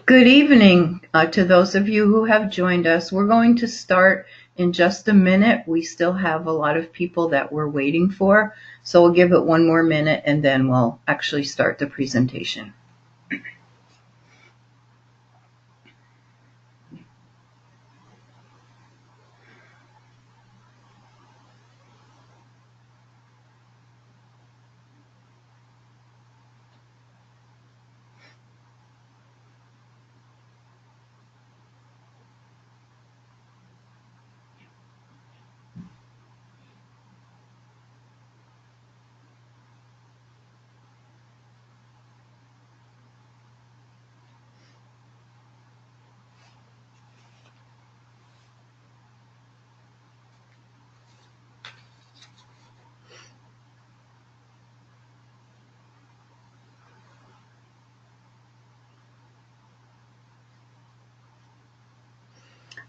Good evening to those of you who have joined us. We're going to start in just a minute. We still have a lot of people that we're waiting for, so we'll give it one more minute and then we'll actually start the presentation.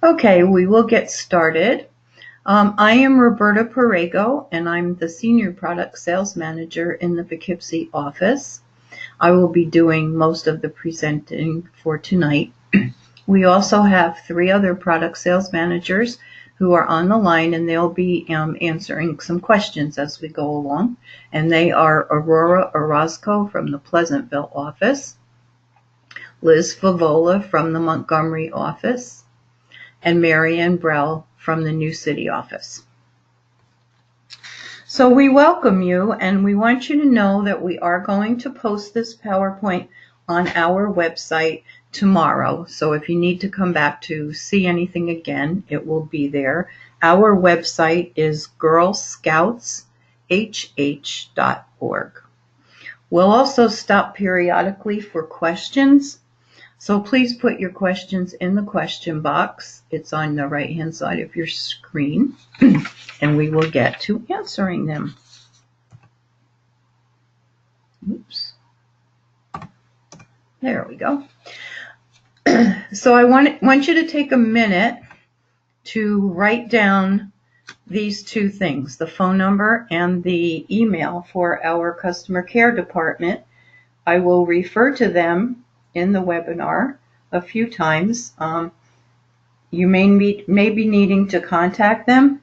Okay, we will get started. I am Roberta Perego, and I'm the Senior Product Sales Manager in the Poughkeepsie office. I will be doing most of the presenting for tonight. We also have 3 other product sales managers who are on the line, and they'll be answering some questions as we go along. And they are Aurora Orozco from the Pleasantville office, Liz Favola from the Montgomery office, and Marianne Brell from the New City office. So we welcome you, and we want you to know that we are going to post this PowerPoint on our website tomorrow. So if you need to come back to see anything again, it will be there. Our website is girlscoutshh.org. We'll also stop periodically for questions. So please put your questions in the question box. It's on the right-hand side of your screen, and we will get to answering them. Oops. There we go. So I want you to take a minute to write down these 2 things, the phone number and the email for our customer care department. I will refer to them in the webinar a few times. You may be needing to contact them.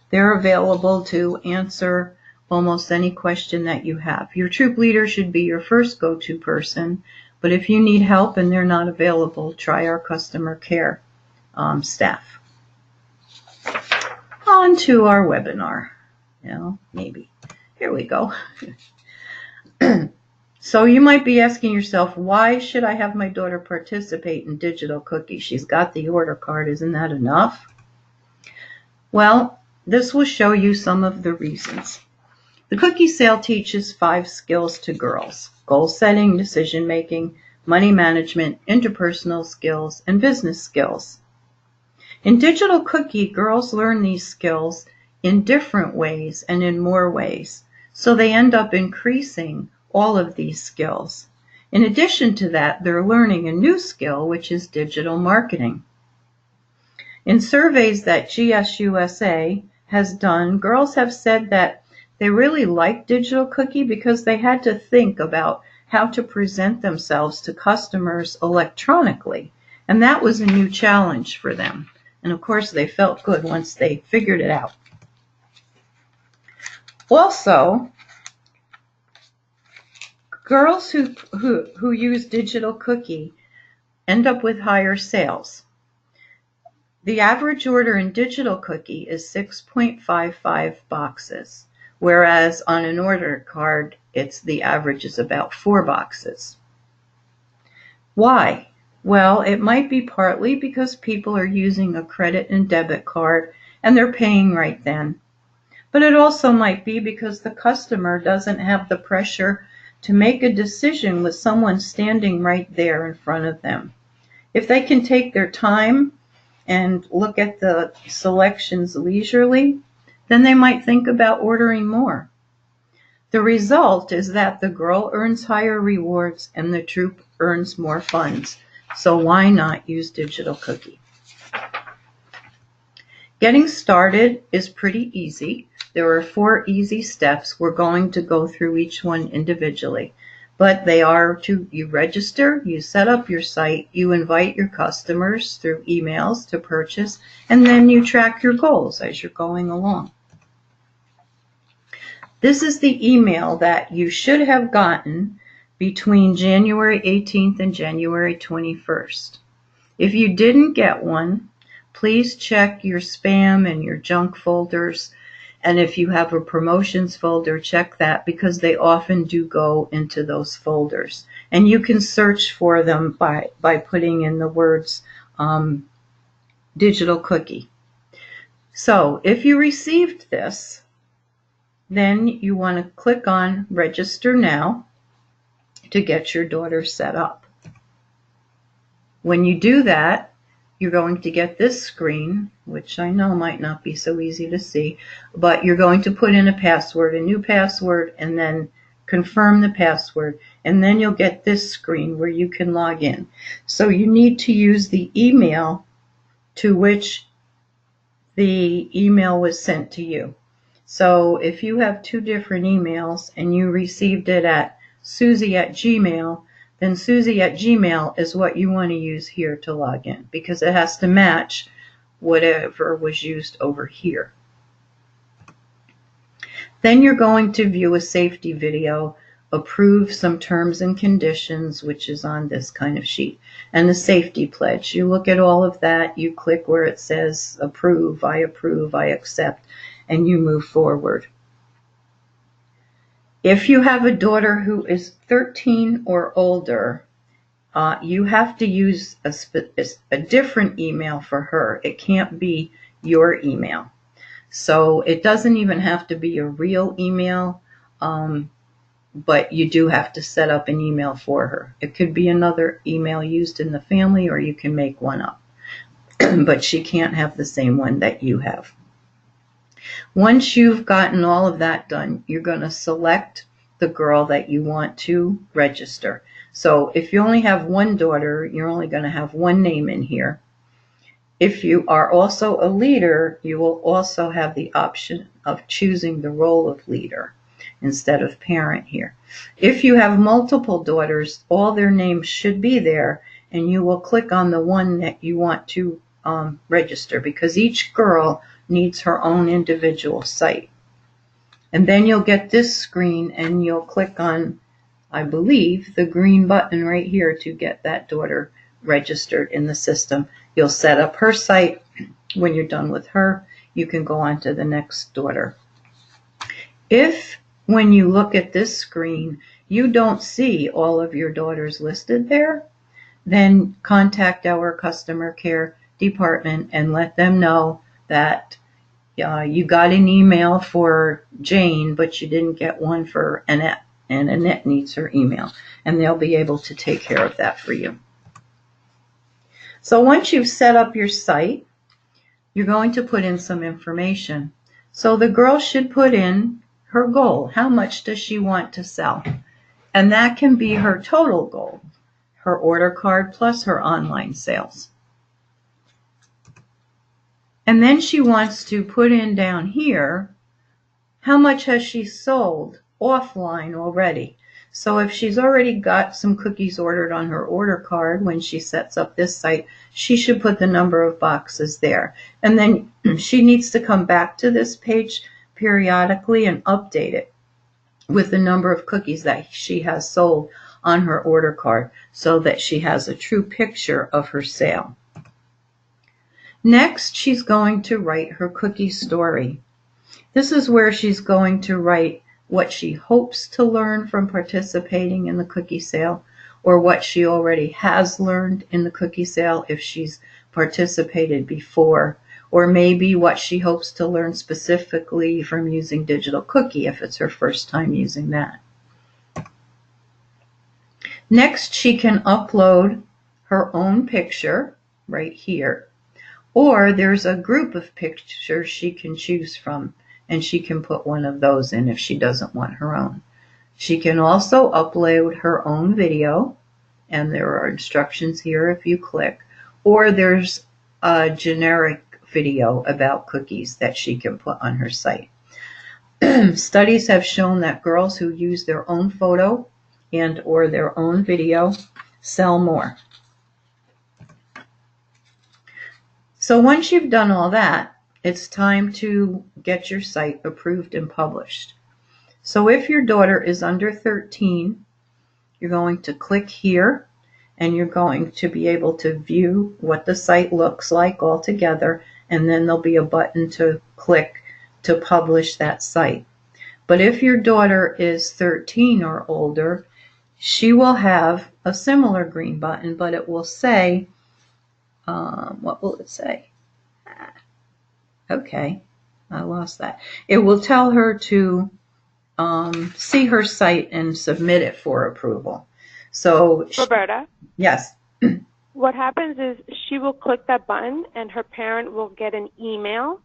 They're available to answer almost any question that you have. Your troop leader should be your first go-to person, but if you need help and they're not available, try our customer care staff. On to our webinar. Maybe. Here we go. So you might be asking yourself, why should I have my daughter participate in Digital Cookie? She's got the order card. Isn't that enough? Well, this will show you some of the reasons. The cookie sale teaches 5 skills to girls: goal setting, decision making, money management, interpersonal skills, and business skills. In Digital Cookie, girls learn these skills in different ways and in more ways, so they end up increasing all of these skills. In addition to that, they're learning a new skill, which is digital marketing. In surveys that GSUSA has done, girls have said that they really like Digital Cookie because they had to think about how to present themselves to customers electronically, and that was a new challenge for them. And of course, they felt good once they figured it out. Also, girls who use Digital Cookie end up with higher sales. The average order in Digital Cookie is 6.55 boxes, whereas on an order card, the average is about 4 boxes. Why? Well, it might be partly because people are using a credit and debit card and they're paying right then. But it also might be because the customer doesn't have the pressure to make a decision with someone standing right there in front of them. If they can take their time and look at the selections leisurely, then they might think about ordering more. The result is that the girl earns higher rewards and the troop earns more funds. So why not use Digital Cookie? Getting started is pretty easy. There are 4 easy steps. We're going to go through each one individually. But they are you register, you set up your site, you invite your customers through emails to purchase, and then you track your goals as you're going along. This is the email that you should have gotten between January 18th and January 21st. If you didn't get one, please check your spam and your junk folders. And if you have a promotions folder, check that, because they often do go into those folders. And you can search for them by putting in the words digital cookie. So if you received this, then you want to click on Register Now to get your daughter set up. When you do that, you're going to get this screen, which I know might not be so easy to see, but you're going to put in a password, a new password, and then confirm the password, and then you'll get this screen where you can log in. So you need to use the email to which the email was sent to you. So if you have two different emails and you received it at Susie@Gmail, then Susie@Gmail is what you want to use here to log in, because it has to match whatever was used over here. Then you're going to view a safety video, approve some terms and conditions, which is on this kind of sheet, and the safety pledge. You look at all of that, you click where it says approve, I accept, and you move forward. If you have a daughter who is 13 or older, you have to use a different email for her. It can't be your email. So it doesn't even have to be a real email, but you do have to set up an email for her. It could be another email used in the family, or you can make one up. But she can't have the same one that you have. Once you've gotten all of that done, you're going to select the girl that you want to register. So if you only have one daughter, you're only going to have one name in here. If you are also a leader, you will also have the option of choosing the role of leader instead of parent here. If you have multiple daughters, all their names should be there, and you will click on the one that you want to register, because each girl needs her own individual site. And then you'll get this screen, and you'll click on, I believe, the green button right here to get that daughter registered in the system. You'll set up her site. When you're done with her, you can go on to the next daughter. If, when you look at this screen, you don't see all of your daughters listed there, then contact our customer care department and let them know that you got an email for Jane, but you didn't get one for Annette, and Annette needs her email, and they'll be able to take care of that for you. So once you've set up your site, you're going to put in some information. So the girl should put in her goal. How much does she want to sell? And that can be her total goal, her order card plus her online sales. And then she wants to put in down here, how much has she sold offline already? So if she's already got some cookies ordered on her order card when she sets up this site, she should put the number of boxes there. And then she needs to come back to this page periodically and update it with the number of cookies that she has sold on her order card, so that she has a true picture of her sale. Next, she's going to write her cookie story. This is where she's going to write what she hopes to learn from participating in the cookie sale, or what she already has learned in the cookie sale if she's participated before, or maybe what she hopes to learn specifically from using digital cookie if it's her first time using that. Next, she can upload her own picture right here. Or there's a group of pictures she can choose from, and she can put one of those in if she doesn't want her own. She can also upload her own video, and there are instructions here if you click, or there's a generic video about cookies that she can put on her site. Studies have shown that girls who use their own photo and or their own video sell more. So once you've done all that, it's time to get your site approved and published. So if your daughter is under 13, you're going to click here, and you're going to be able to view what the site looks like all together, and then there'll be a button to click to publish that site. But if your daughter is 13 or older, she will have a similar green button, but it will say, what will it say? Okay, I lost that. It will tell her to see her site and submit it for approval. So, Roberta? Yes. What happens is she will click that button and her parent will get an email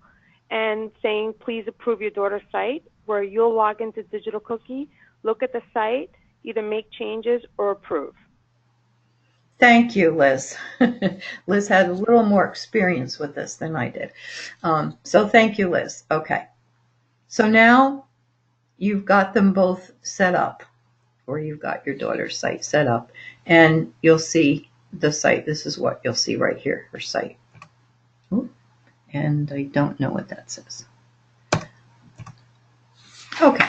and saying, please approve your daughter's site, where you'll log into Digital Cookie, look at the site, either make changes or approve. Thank you, Liz. Liz had a little more experience with this than I did. So thank you, Liz. Okay. So now you've got them both set up, or you've got your daughter's site set up, and you'll see the site. This is what you'll see right here, her site. Ooh, and I don't know what that says. Okay.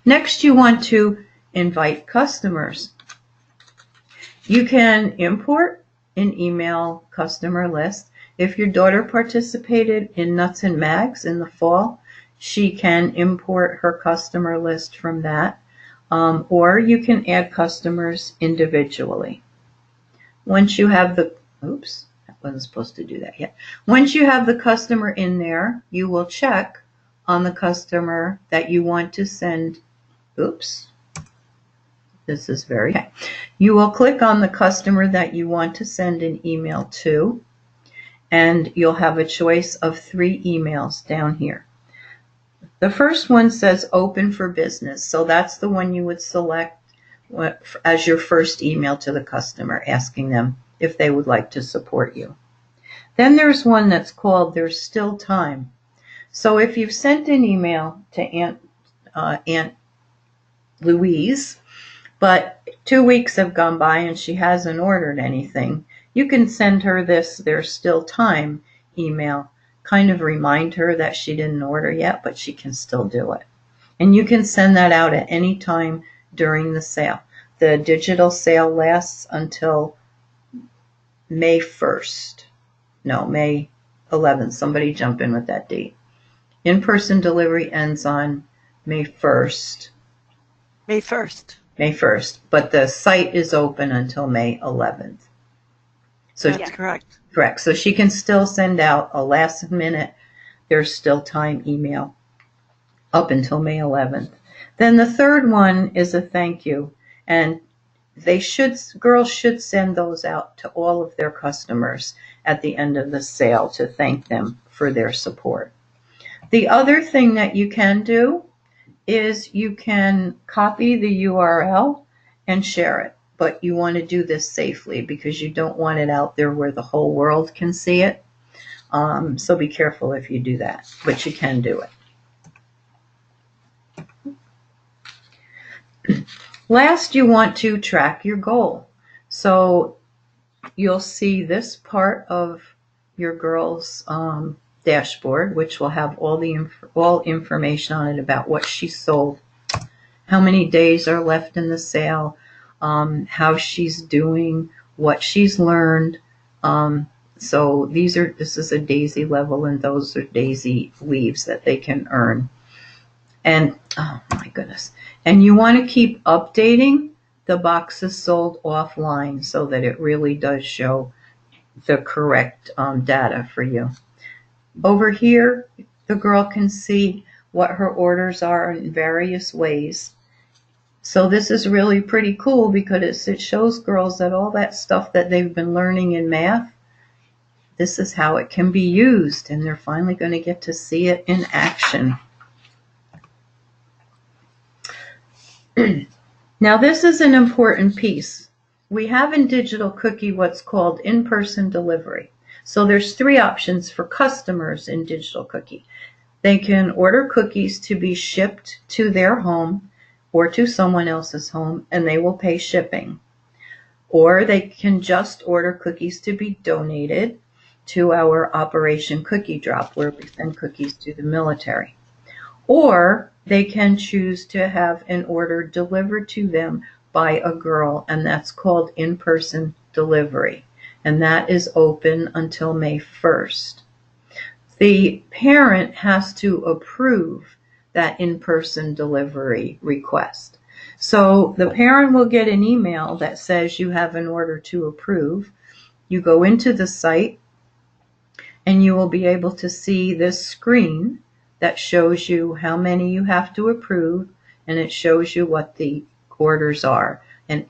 Next, you want to invite customers. You can import an email customer list. If your daughter participated in Nuts and Mags in the fall, she can import her customer list from that, or you can add customers individually. Once you have the, oops, I wasn't supposed to do that yet. Once you have the customer in there, you will check on the customer that you want to send, oops, this is very, okay. You will click on the customer that you want to send an email to, and you'll have a choice of 3 emails down here. The first one says open for business, so that's the one you would select as your first email to the customer, asking them if they would like to support you. Then there's one that's called There's Still Time. So if you've sent an email to Aunt Louise, but 2 weeks have gone by and she hasn't ordered anything, you can send her this There's Still Time email, kind of remind her that she didn't order yet, but she can still do it. And you can send that out at any time during the sale. The digital sale lasts until May 1st. No, May 11th. Somebody jump in with that date. In-person delivery ends on May 1st. May 1st. May 1st. But the site is open until May 11th. So that's correct. Correct. So she can still send out a last minute There's Still Time email up until May 11th. Then the third one is a thank you, and girls should send those out to all of their customers at the end of the sale to thank them for their support. The other thing that you can do is you can copy the URL and share it, but you want to do this safely because you don't want it out there where the whole world can see it. So be careful if you do that, but you can do it. Last, you want to track your goal. So you'll see this part of your girl's dashboard, which will have all information on it about what she sold, how many days are left in the sale, how she's doing, what she's learned. So this is a daisy level, and those are daisy leaves that they can earn. And oh my goodness. And you want to keep updating the boxes sold offline so that it really does show the correct data for you. Over here, the girl can see what her orders are in various ways. So this is really pretty cool because it shows girls that all that stuff that they've been learning in math, this is how it can be used, and they're finally going to get to see it in action. Now this is an important piece. We have in Digital Cookie what's called in-person delivery. So there's 3 options for customers in Digital Cookie. They can order cookies to be shipped to their home or to someone else's home, and they will pay shipping. Or they can just order cookies to be donated to our Operation Cookie Drop, where we send cookies to the military. Or they can choose to have an order delivered to them by a girl, and that's called InPerson Delivery. And that is open until May 1st. The parent has to approve that in-person delivery request. So the parent will get an email that says you have an order to approve. You go into the site and you will be able to see this screen that shows you how many you have to approve, and it shows you what the orders are. And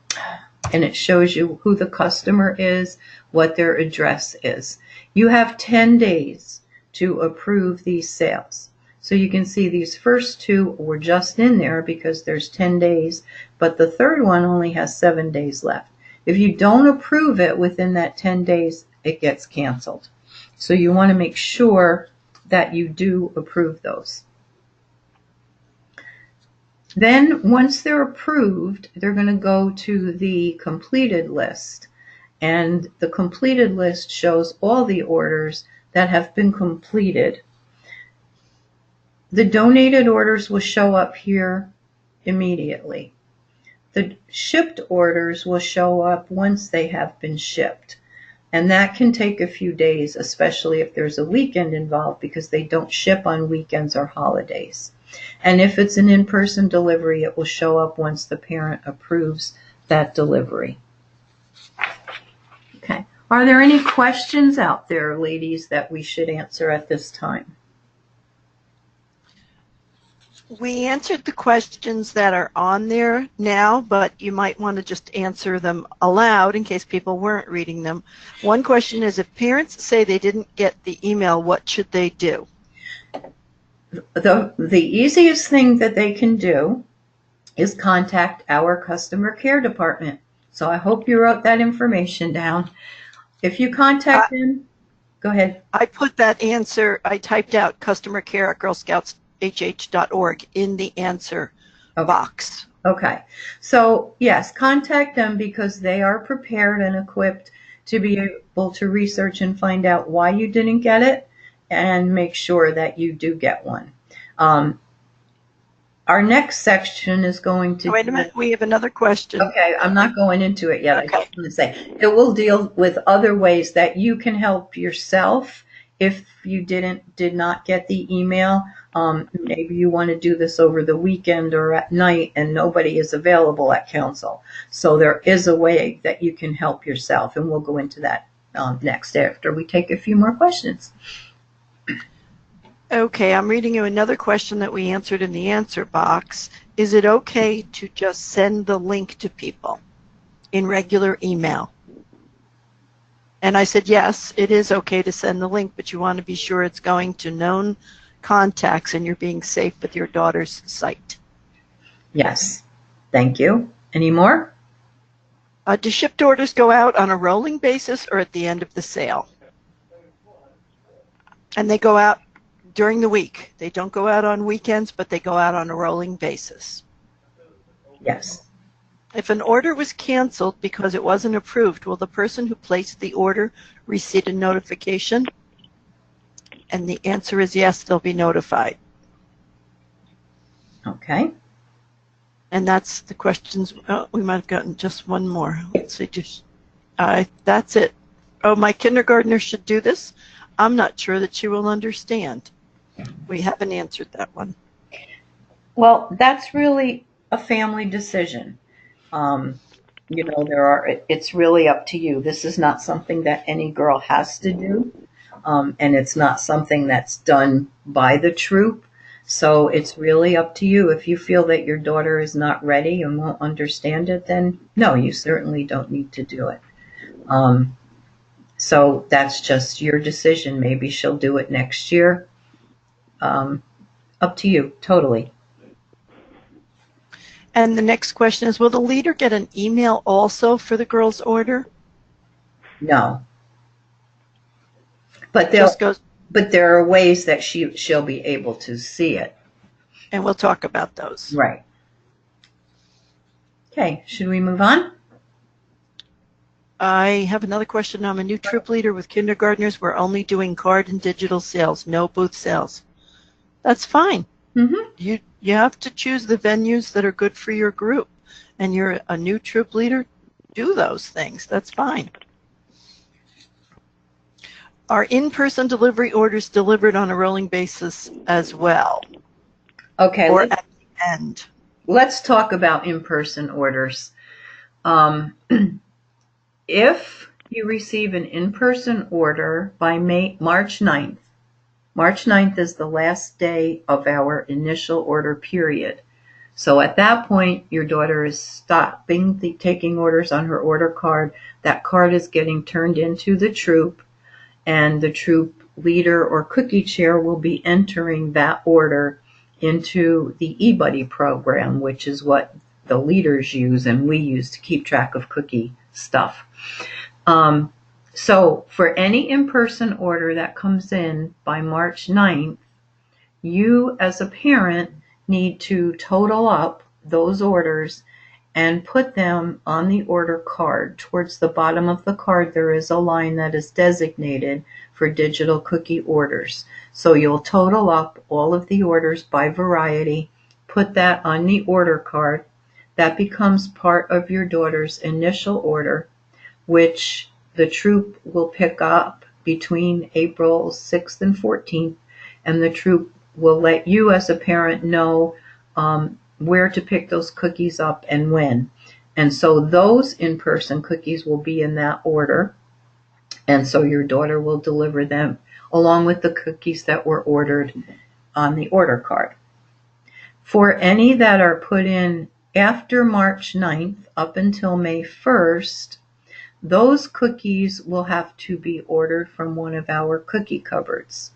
it shows you who the customer is, what their address is. You have 10 days to approve these sales. So you can see these first two were just in there because there's 10 days, but the third one only has 7 days left. If you don't approve it within that 10 days, it gets canceled. So you want to make sure that you do approve those. Then once they're approved, they're going to go to the completed list. And the completed list shows all the orders that have been completed. The donated orders will show up here immediately. The shipped orders will show up once they have been shipped. And that can take a few days, especially if there's a weekend involved, because they don't ship on weekends or holidays. And if it's an in-person delivery, it will show up once the parent approves that delivery. Okay. Are there any questions out there, ladies, that we should answer at this time? We answered the questions that are on there now, but you might want to just answer them aloud in case people weren't reading them. One question is, if parents say they didn't get the email, what should they do? The easiest thing that they can do is contact our customer care department. So I hope you wrote that information down. If you contact them, go ahead. I put that answer, I typed out customer care at girlscoutshh.org in the answer box. Okay. So yes, contact them because they are prepared and equipped to be able to research and find out why you didn't get it and make sure that you do get one. Our next section is going to... Wait a minute, we have another question. Okay, I'm not going into it yet. Okay. I just want to say it will deal with other ways that you can help yourself if you did not get the email. Maybe you want to do this over the weekend or at night and nobody is available at council. So there is a way that you can help yourself, and we'll go into that next after we take a few more questions. Okay, I'm reading you another question that we answered in the answer box. Is it okay to just send the link to people in regular email? And I said, yes, it is okay to send the link, but you want to be sure it's going to known contacts and you're being safe with your daughter's site. Yes. Thank you. Any more? Do shipped orders go out on a rolling basis or at the end of the sale? And they go out during the week. They don't go out on weekends, but they go out on a rolling basis. Yes. If an order was canceled because it wasn't approved, will the person who placed the order receive a notification? And the answer is yes, they'll be notified. Okay. And that's the questions. Oh, we might have gotten just one more. Let's see. That's it. Oh, my kindergartner should do this. I'm not sure that she will understand. We haven't answered that one. Well, that's really a family decision. You know, it's really up to you. This is not something that any girl has to do. And it's not something that's done by the troop. So it's really up to you. If you feel that your daughter is not ready and won't understand it, then no, you certainly don't need to do it. So that's just your decision. Maybe she'll do it next year. Up to you, totally. And the next question is, will the leader get an email also for the girl's order? No. But there are ways that she'll be able to see it. And we'll talk about those. Right. Okay, should we move on? I have another question. I'm a new troop leader with kindergartners. We're only doing card and digital sales, no booth sales. That's fine. Mm-hmm. You have to choose the venues that are good for your group. And you're a new troop leader, do those things. That's fine. Are in-person delivery orders delivered on a rolling basis as well? Okay, Or at the end? let's talk about in-person orders. If you receive an in-person order by March 9th, March 9th is the last day of our initial order period. So at that point, your daughter is stopping taking orders on her order card. That card is getting turned into the troop, and the troop leader or cookie chair will be entering that order into the eBuddy program, which is what the leaders use and we use to keep track of cookie stuff. So for any in-person order that comes in by March 9th, you as a parent need to total up those orders and put them on the order card. Towards the bottom of the card, there is a line that is designated for digital cookie orders. So you'll total up all of the orders by variety, put that on the order card. That becomes part of your daughter's initial order, which the troop will pick up between April 6th and 14th, and the troop will let you as a parent know where to pick those cookies up and when. And so those in-person cookies will be in that order, and so your daughter will deliver them along with the cookies that were ordered on the order card. For any that are put in after March 9th up until May 1st, those cookies will have to be ordered from one of our cookie cupboards.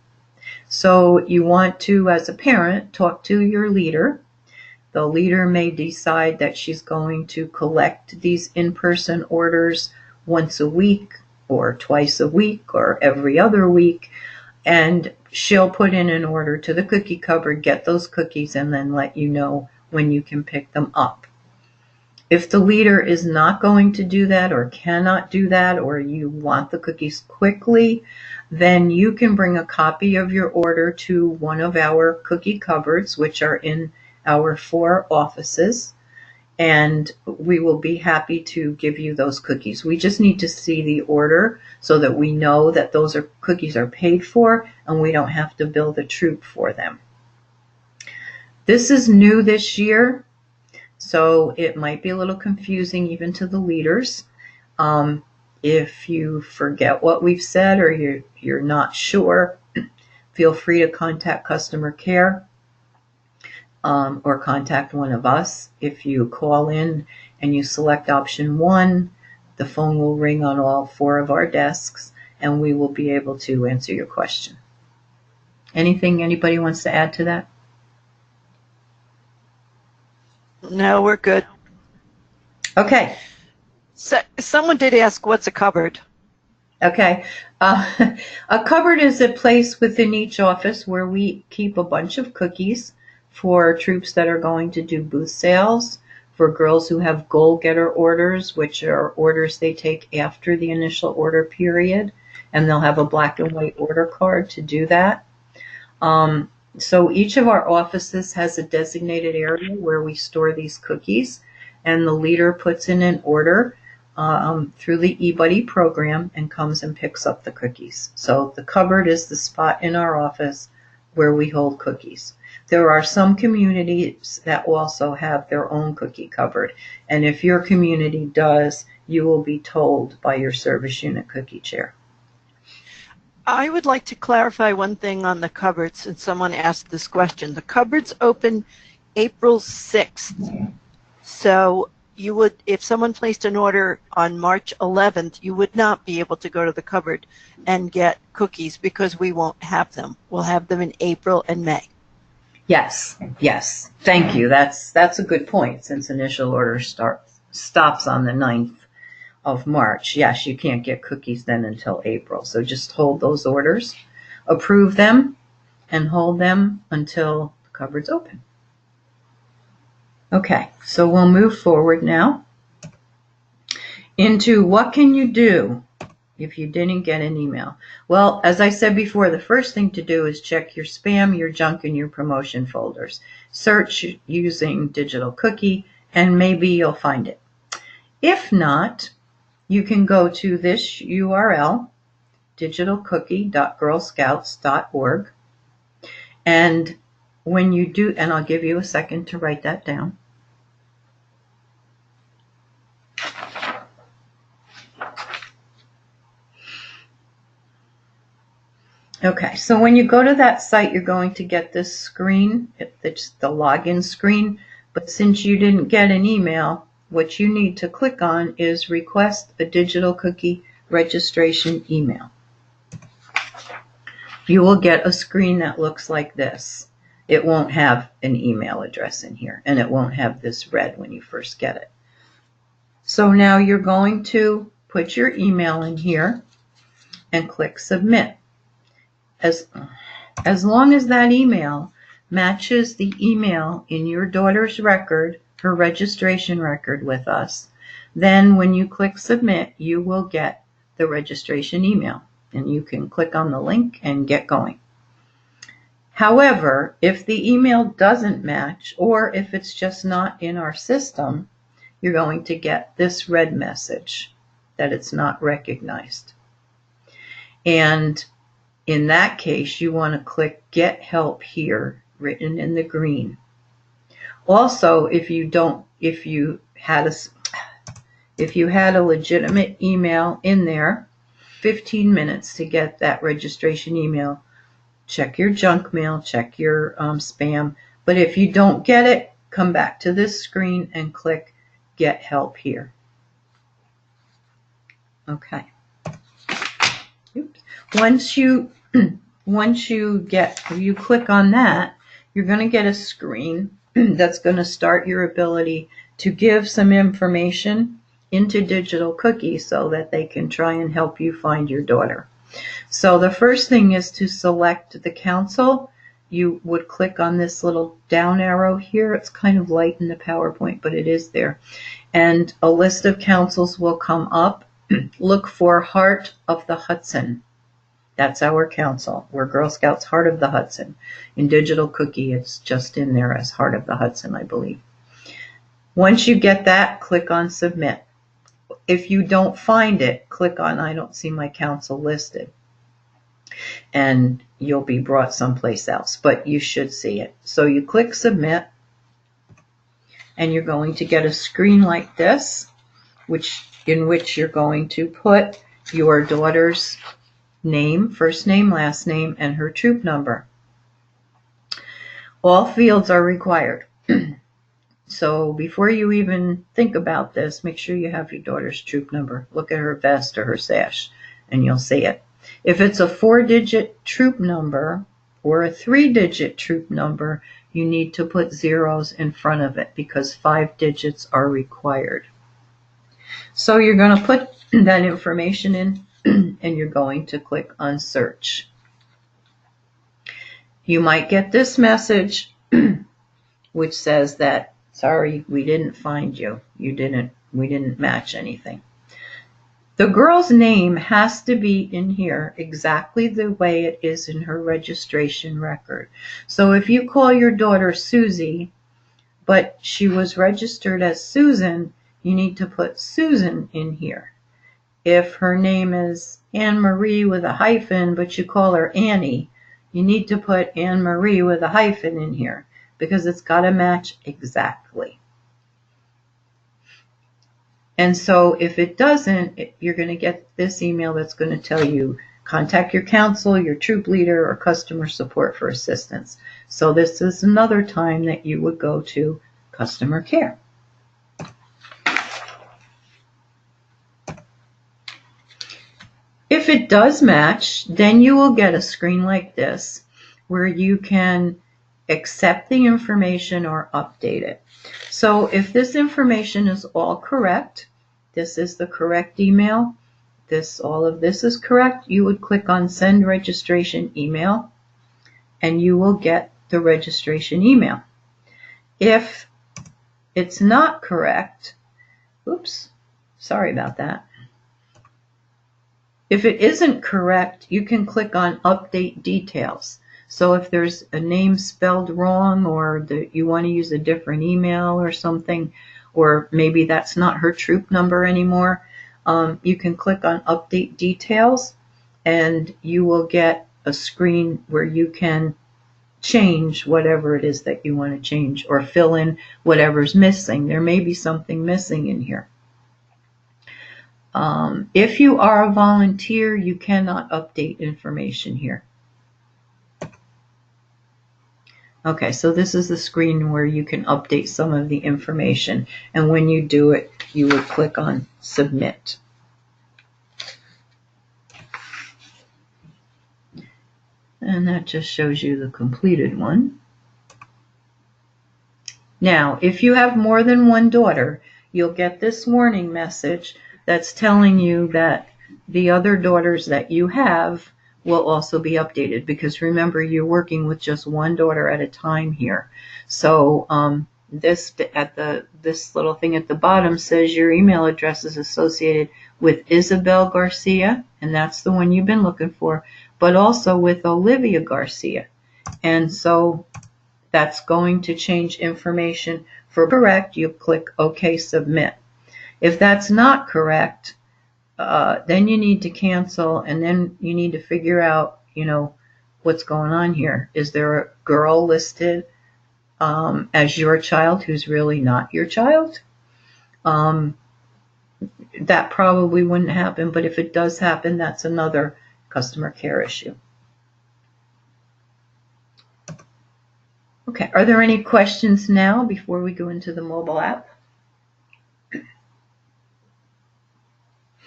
So you want to, as a parent, talk to your leader. The leader may decide that she's going to collect these in-person orders once a week or twice a week or every other week, and she'll put in an order to the cookie cupboard, get those cookies, and then let you know when you can pick them up. If the leader is not going to do that or cannot do that, or you want the cookies quickly, then you can bring a copy of your order to one of our cookie cupboards, which are in our 4 offices, and we will be happy to give you those cookies. We just need to see the order so that we know that those cookies are paid for and we don't have to bill the troop for them. This is new this year, so it might be a little confusing even to the leaders. If you forget what we've said or you're not sure, feel free to contact customer care or contact one of us. If you call in and you select option 1, the phone will ring on all 4 of our desks and we will be able to answer your question. Anything anybody wants to add to that? No, we're good. Okay. So, someone did ask, what's a cupboard? Okay. A cupboard is a place within each office where we keep a bunch of cookies for troops that are going to do booth sales, for girls who have goal-getter orders, which are orders they take after the initial order period, and they'll have a black and white order card to do that. So each of our offices has a designated area where we store these cookies, and the leader puts in an order through the eBuddy program and comes and picks up the cookies. So the cupboard is the spot in our office where we hold cookies. There are some communities that also have their own cookie cupboard, and if your community does, you will be told by your service unit cookie chair. I would like to clarify one thing on the cupboards, since someone asked this question. The cupboards open April 6th. So you would, if someone placed an order on March 11th, you would not be able to go to the cupboard and get cookies because we won't have them. We'll have them in April and May. Yes. Thank you. That's a good point. Since initial order stops on the 9th of March, yes, you can't get cookies then until April. So just hold those orders, approve them, and hold them until the cupboard's open. Okay, so we'll move forward now into what can you do if you didn't get an email. Well, as I said before, the first thing to do is check your spam, your junk, and your promotion folders. Search using digital cookie, and maybe you'll find it. If not, you can go to this URL, digitalcookie.girlscouts.org, and when you do, and I'll give you a second to write that down. Okay, so when you go to that site, you're going to get this screen. It's the login screen, but since you didn't get an email, what you need to click on is request a digital cookie registration email. You will get a screen that looks like this. It won't have an email address in here, and it won't have this red when you first get it. So now you're going to put your email in here and click submit. As long as that email matches the email in your daughter's record, her registration record with us, then when you click submit, you will get the registration email, and you can click on the link and get going. However, if the email doesn't match, or if it's just not in our system, you're going to get this red message that it's not recognized. And in that case, you want to click Get Help Here, written in the green. Also, if you had a legitimate email in there, 15 minutes to get that registration email. Check your junk mail, check your spam. But if you don't get it, come back to this screen and click Get Help Here. Okay. Oops. Once you click on that, you're going to get a screen that's going to start your ability to give some information into Digital Cookie so that they can try and help you find your daughter. So the first thing is to select the council. You would click on this little down arrow here. It's kind of light in the PowerPoint, but it is there. And a list of councils will come up. Look for Heart of the Hudson. That's our council. We're Girl Scouts Heart of the Hudson. In Digital Cookie, it's just in there as Heart of the Hudson, I believe. Once you get that, click on Submit. If you don't find it, click on I don't see my council listed. And you'll be brought someplace else, but you should see it. So you click Submit, and you're going to get a screen like this, in which you're going to put your daughter's name, first name, last name, and her troop number. All fields are required. So before you even think about this, make sure you have your daughter's troop number. Look at her vest or her sash, and you'll see it. If it's a 4-digit troop number or a 3-digit troop number, you need to put zeros in front of it because 5 digits are required. So you're going to put that information in, and you're going to click on Search. You might get this message which says that, sorry, we didn't find you. We didn't match anything. The girl's name has to be in here exactly the way it is in her registration record. So if you call your daughter Susie, but she was registered as Susan, you need to put Susan in here. If her name is Anne Marie with a hyphen, but you call her Annie, you need to put Anne Marie with a hyphen in here because it's got to match exactly. And so if it doesn't, you're going to get this email that's going to tell you, contact your council, your troop leader, or customer support for assistance. So this is another time that you would go to customer care. If it does match, then you will get a screen like this where you can accept the information or update it. So if this information is all correct, this is the correct email, all of this is correct, you would click on Send Registration Email, and you will get the registration email. If it's not correct, oops, sorry about that. If it isn't correct, you can click on Update Details. So if there's a name spelled wrong, or you want to use a different email or something, or maybe that's not her troop number anymore, you can click on Update Details, and you will get a screen where you can change whatever it is that you want to change, or fill in whatever's missing. There may be something missing in here. If you are a volunteer, you cannot update information here. Okay, so this is the screen where you can update some of the information, and when you do it, you will click on Submit. And that just shows you the completed one. Now, if you have more than one daughter, you'll get this warning message that's telling you that the other daughters that you have will also be updated, because remember, you're working with just one daughter at a time here. So this little thing at the bottom says your email address is associated with Isabel Garcia, and that's the one you've been looking for, but also with Olivia Garcia. And so that's going to change information. For correct, you click OK, Submit. If that's not correct, then you need to cancel, and then you need to figure out, what's going on here. Is there a girl listed as your child who's really not your child? That probably wouldn't happen, but if it does happen, that's another customer care issue. Okay, are there any questions now before we go into the mobile app?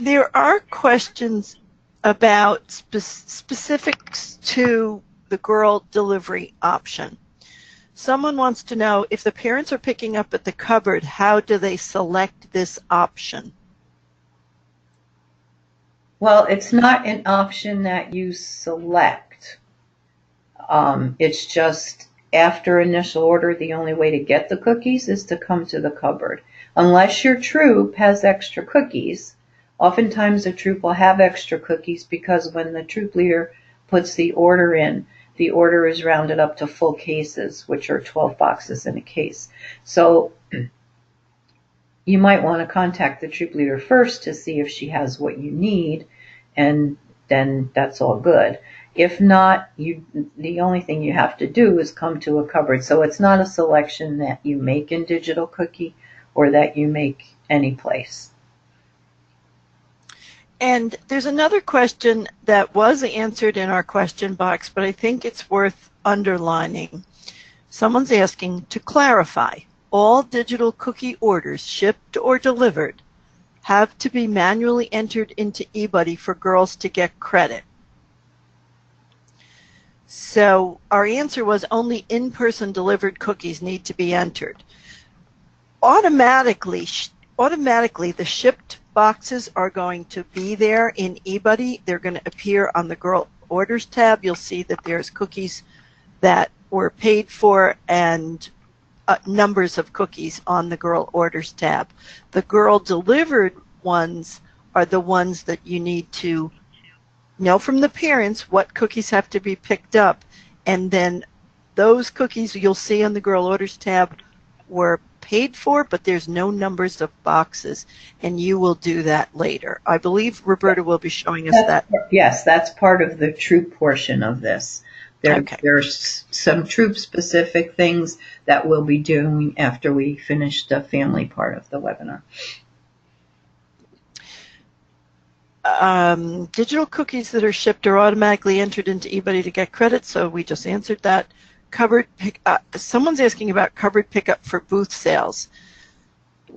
There are questions about specifics to the girl delivery option. Someone wants to know, if the parents are picking up at the cupboard, how do they select this option? Well, it's not an option that you select. It's just after initial order, the only way to get the cookies is to come to the cupboard. Unless your troop has extra cookies, oftentimes a troop will have extra cookies, because when the troop leader puts the order in, the order is rounded up to full cases, which are 12 boxes in a case. So you might want to contact the troop leader first to see if she has what you need, and then that's all good. If not, the only thing you have to do is come to a cupboard. So it's not a selection that you make in Digital Cookie or that you make any place. And there's another question that was answered in our question box, but I think it's worth underlining. Someone's asking to clarify, all digital cookie orders shipped or delivered have to be manually entered into eBuddy for girls to get credit. So our answer was only in-person delivered cookies need to be entered. Automatically, the shipped boxes are going to be there in eBuddy. They're going to appear on the Girl Orders tab. You'll see that there's cookies that were paid for and numbers of cookies on the Girl Orders tab. The Girl Delivered ones are the ones that you need to know from the parents what cookies have to be picked up, and then those cookies you'll see on the Girl Orders tab were paid for, but there's no numbers of boxes, and you will do that later. I believe Roberta will be showing us that. Yes, that's part of the troop portion of this. There's some troop-specific things that we'll be doing after we finish the family part of the webinar. Digital cookies that are shipped are automatically entered into eBuddy to get credit, so we just answered that. Someone's asking about covered pickup for booth sales.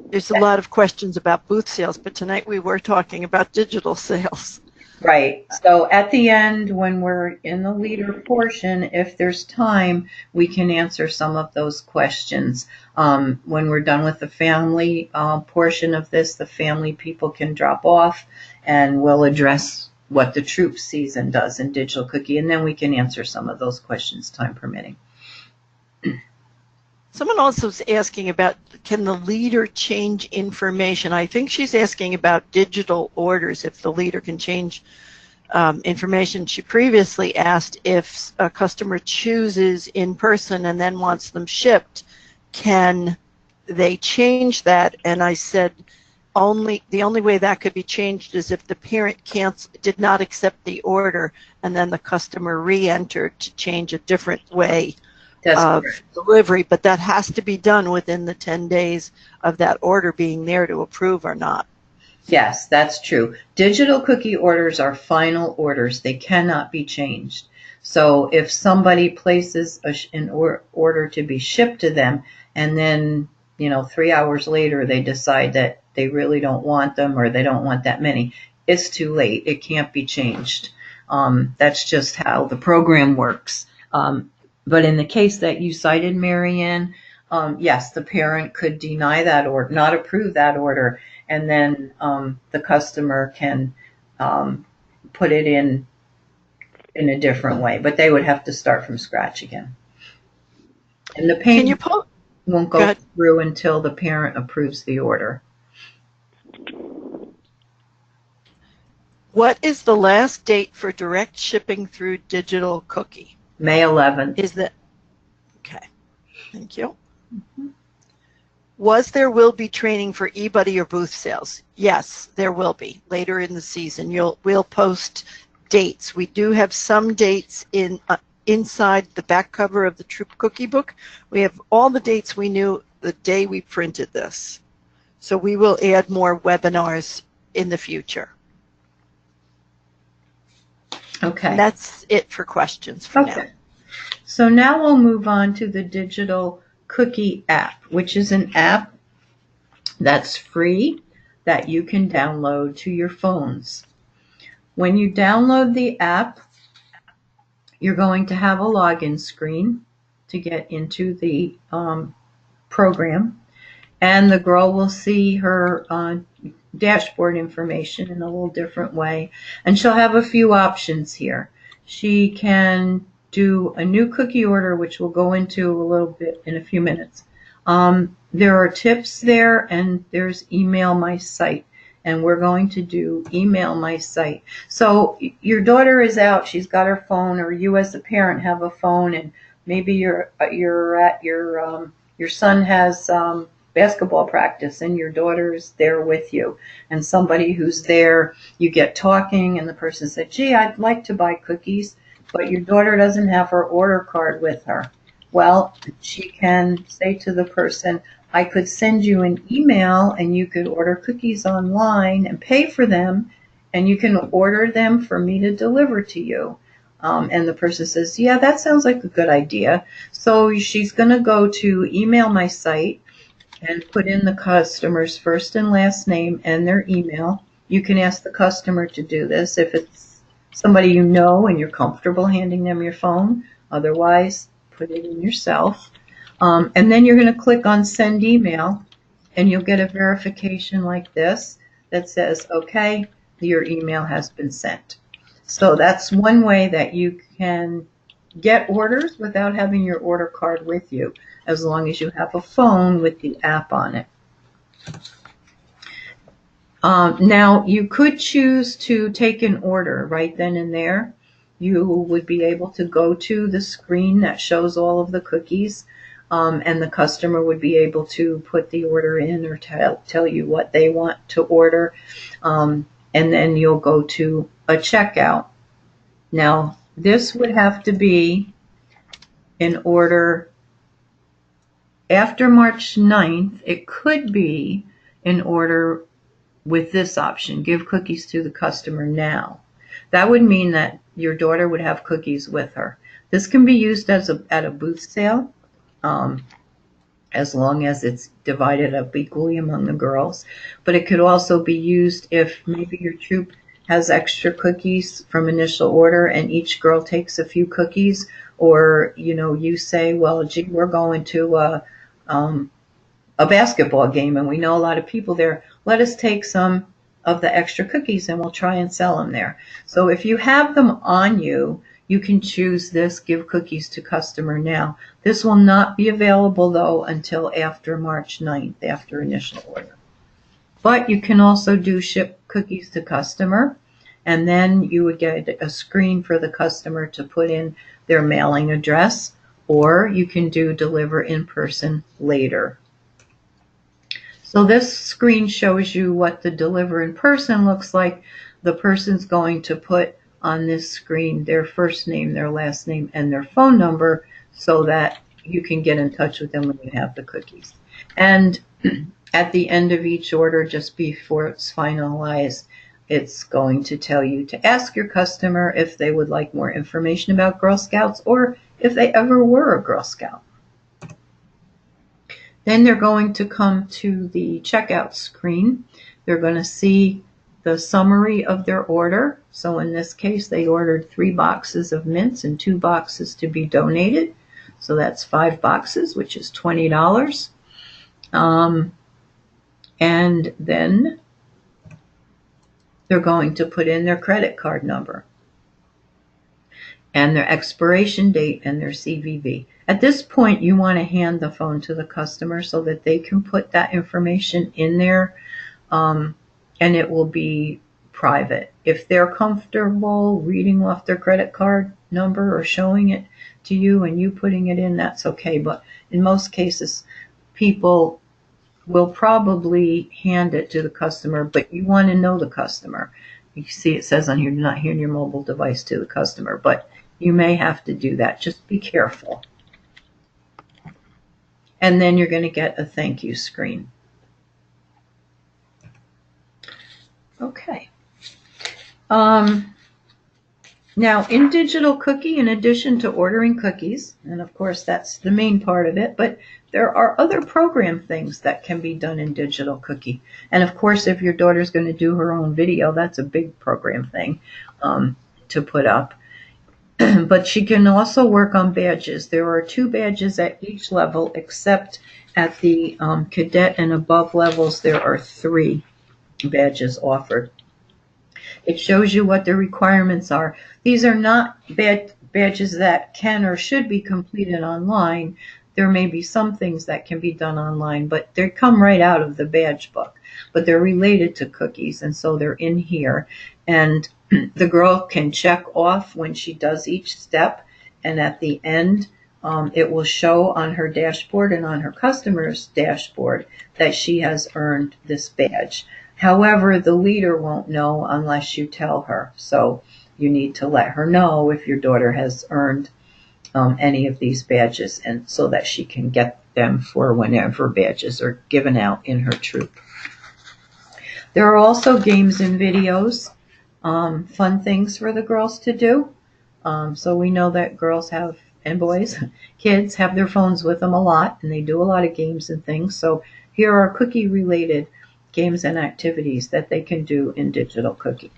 There's a lot of questions about booth sales, but tonight we were talking about digital sales. Right. So at the end, when we're in the leader portion, if there's time, we can answer some of those questions. When we're done with the family portion of this, the family people can drop off, and we'll address what the troop sees and does in Digital Cookie, and then we can answer some of those questions, time permitting. Someone also is asking about, can the leader change information? I think she's asking about digital orders, if the leader can change information. She previously asked if a customer chooses in person and then wants them shipped, can they change that? And I said the only way that could be changed is if the parent did not accept the order and then the customer re-entered to change a different way of delivery, but that has to be done within the 10 days of that order being there to approve or not. Yes, that's true. Digital cookie orders are final orders. They cannot be changed. So if somebody places an order to be shipped to them and then, 3 hours later they decide that they really don't want them or they don't want that many, it's too late. It can't be changed. That's just how the program works. But in the case that you cited, Marianne, yes, the parent could deny that or not approve that order, and then the customer can put it in a different way. But they would have to start from scratch again. And the payment won't go through until the parent approves the order. What is the last date for direct shipping through digital cookie? May 11th. Is that okay? Thank you. Mm-hmm. Will be training for eBuddy or booth sales? Yes, there will be later in the season. We'll post dates. We do have some dates inside the back cover of the Troop Cookie book. We have all the dates we knew the day we printed this. So we will add more webinars in the future. Okay. And that's it for questions for now. So now we'll move on to the digital cookie app, which is an app that's free that you can download to your phones. When you download the app, you're going to have a login screen to get into the program, and the girl will see her dashboard information in a little different way, and she'll have a few options here. She can do a new cookie order, which we'll go into a little bit in a few minutes. There are tips there, and there's email my site, and we're going to do email my site. So your daughter is out, she's got her phone, or you as a parent have a phone, and maybe you're at your son has basketball practice and your daughter's there with you, and somebody who's there, you get talking and the person said, gee, I'd like to buy cookies, but your daughter doesn't have her order card with her. Well, she can say to the person, I could send you an email and you could order cookies online and pay for them, and you can order them for me to deliver to you. And the person says, yeah, that sounds like a good idea. So she's going to go to email my site and put in the customer's first and last name and their email. You can ask the customer to do this if it's somebody you know and you're comfortable handing them your phone. Otherwise, put it in yourself. And then you're going to click on send email, and you'll get a verification like this that says, okay, your email has been sent. So that's one way that you can get orders without having your order card with you, as long as you have a phone with the app on it. Now, you could choose to take an order right then and there. You would be able to go to the screen that shows all of the cookies, and the customer would be able to put the order in or tell you what they want to order, and then you'll go to a checkout. Now, this would have to be an order after March 9th. It could be an order with this option, give cookies to the customer now. That would mean that your daughter would have cookies with her. This can be used at a booth sale, as long as it's divided up equally among the girls. But it could also be used if maybe your troop has extra cookies from initial order and each girl takes a few cookies, or you say, well, gee, we're going to a basketball game and we know a lot of people there. Let us take some of the extra cookies, and we'll try and sell them there. So if you have them on you, you can choose this, give cookies to customer now. This will not be available though until after March 9th, after initial order. But you can also do ship cookies to customer, and then you would get a screen for the customer to put in their mailing address, or you can do deliver in person later. So this screen shows you what the deliver in person looks like. The person's going to put on this screen their first name, their last name, and their phone number so that you can get in touch with them when you have the cookies. And at the end of each order, just before it's finalized, it's going to tell you to ask your customer if they would like more information about Girl Scouts or if they ever were a Girl Scout. Then they're going to come to the checkout screen. They're going to see the summary of their order. So in this case, they ordered 3 boxes of mints and 2 boxes to be donated. So that's 5 boxes, which is $20. And then they're going to put in their credit card number and their expiration date and their CVV. At this point, you want to hand the phone to the customer so that they can put that information in there, and it will be private. If they're comfortable reading off their credit card number or showing it to you and you putting it in, that's okay. But in most cases, people will probably hand it to the customer, but you want to know the customer. You see it says on here, do not hand your mobile device to the customer, but you may have to do that. Just be careful. And then you're going to get a thank you screen. Okay. Now, in Digital Cookie, in addition to ordering cookies, and of course that's the main part of it, but there are other program things that can be done in Digital Cookie. And of course, if your daughter's going to do her own video, that's a big program thing to put up. But she can also work on badges. There are 2 badges at each level, except at the cadet and above levels, there are 3 badges offered. It shows you what the requirements are. These are not badges that can or should be completed online. There may be some things that can be done online, but they come right out of the badge book. But they're related to cookies, and so they're in here. And the girl can check off when she does each step, and at the end, it will show on her dashboard and on her customer's dashboard that she has earned this badge. However, the leader won't know unless you tell her. So you need to let her know if your daughter has earned any of these badges, and so that she can get them for whenever badges are given out in her troop. There are also games and videos, fun things for the girls to do. So we know that girls have, and boys, kids have their phones with them a lot, and they do a lot of games and things. So here are cookie-related games and activities that they can do in Digital Cookie.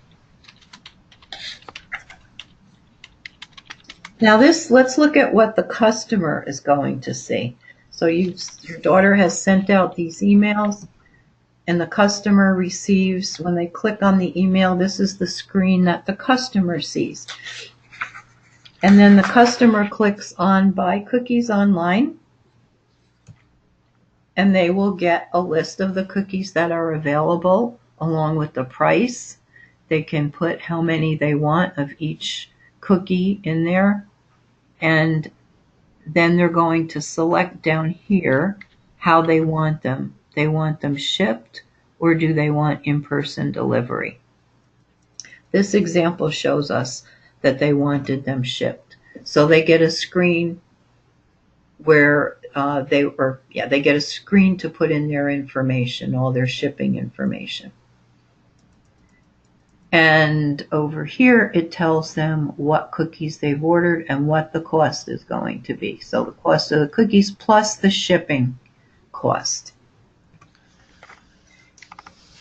Now let's look at what the customer is going to see. So your daughter has sent out these emails, and the customer receives, when they click on the email, this is the screen that the customer sees. And then the customer clicks on Buy Cookies Online, and they will get a list of the cookies that are available along with the price. They can put how many they want of each cookie in there, and then they're going to select down here how they want them. They want them shipped, or do they want in-person delivery? This example shows us that they wanted them shipped. So they get a screen where they get a screen to put in their information, all their shipping information. And over here, it tells them what cookies they've ordered and what the cost is going to be. So the cost of the cookies plus the shipping cost.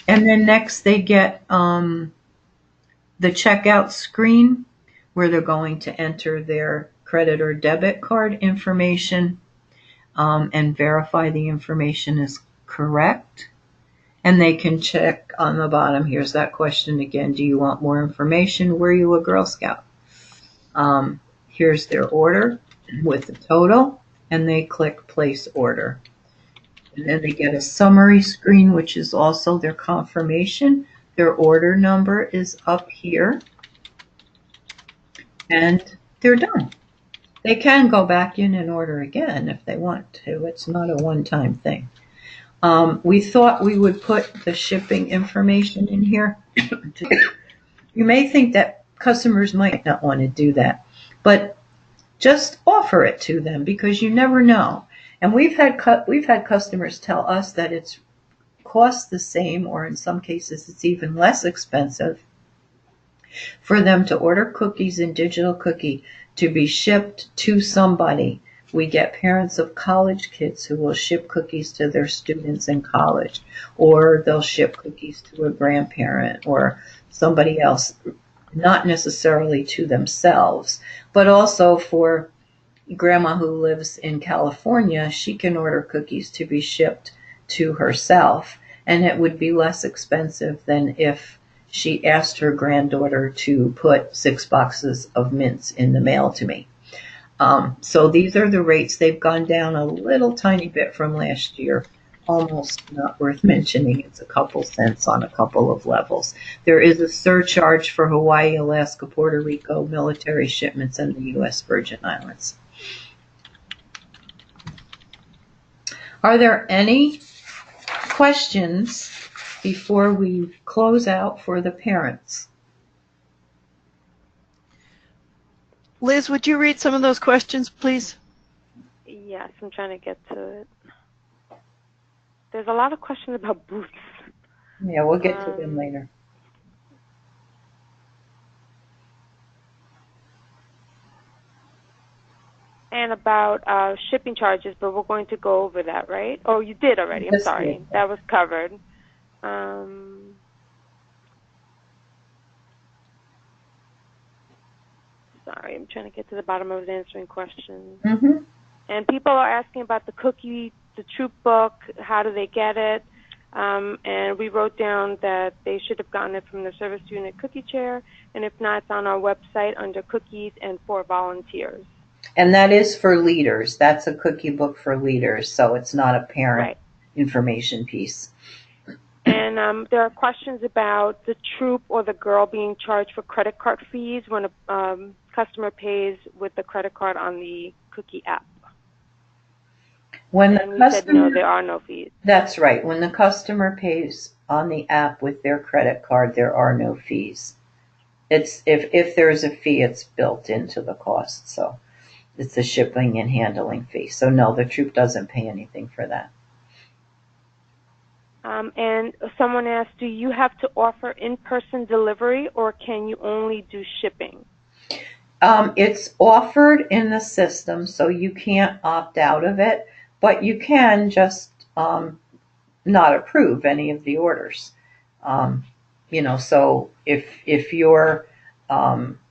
And then next they get the checkout screen where they're going to enter their credit or debit card information and verify the information is correct. And they can check on the bottom. Here's that question again. Do you want more information? Were you a Girl Scout? Here's their order with the total, and they click place order. And then they get a summary screen, which is also their confirmation. Their order number is up here, and they're done. They can go back in and order again if they want to. It's not a one-time thing. We thought we would put the shipping information in here. You may think that customers might not want to do that, but just offer it to them because you never know. And we've had customers tell us that it's costs the same, or in some cases it's even less expensive for them to order cookies in Digital Cookie to be shipped to somebody. We get parents of college kids who will ship cookies to their students in college, or they'll ship cookies to a grandparent or somebody else, not necessarily to themselves, but also for grandma who lives in California. She can order cookies to be shipped to herself, and it would be less expensive than if she asked her granddaughter to put 6 boxes of mints in the mail to me. So these are the rates. They've gone down a little tiny bit from last year. Almost not worth mentioning. It's a couple cents on a couple of levels. There is a surcharge for Hawaii, Alaska, Puerto Rico, military shipments, and the U.S. Virgin Islands. Are there any questions before we close out for the parents? Liz, would you read some of those questions, please? Yes, I'm trying to get to it. There's a lot of questions about booths. Yeah, we'll get to them later. And about shipping charges, but we're going to go over that, right? Oh, you did already. I'm sorry. That was covered. Sorry, I'm trying to get to the bottom of answering questions. Mm-hmm. And people are asking about the cookie, the troop book, how do they get it? And we wrote down that they should have gotten it from the service unit cookie chair, and if not, it's on our website under cookies and for volunteers. And that is for leaders. That's a cookie book for leaders, so it's not a parent information piece. And there are questions about the troop or the girl being charged for credit card fees when a customer pays with the credit card on the cookie app. When and we said no, there are no fees. That's right. When the customer pays on the app with their credit card, there are no fees. It's if there's a fee, it's built into the cost. So it's a shipping and handling fee. So no, the troop doesn't pay anything for that. And someone asked, do you have to offer in-person delivery or can you only do shipping? It's offered in the system, so you can't opt out of it, but you can just not approve any of the orders. So if you're,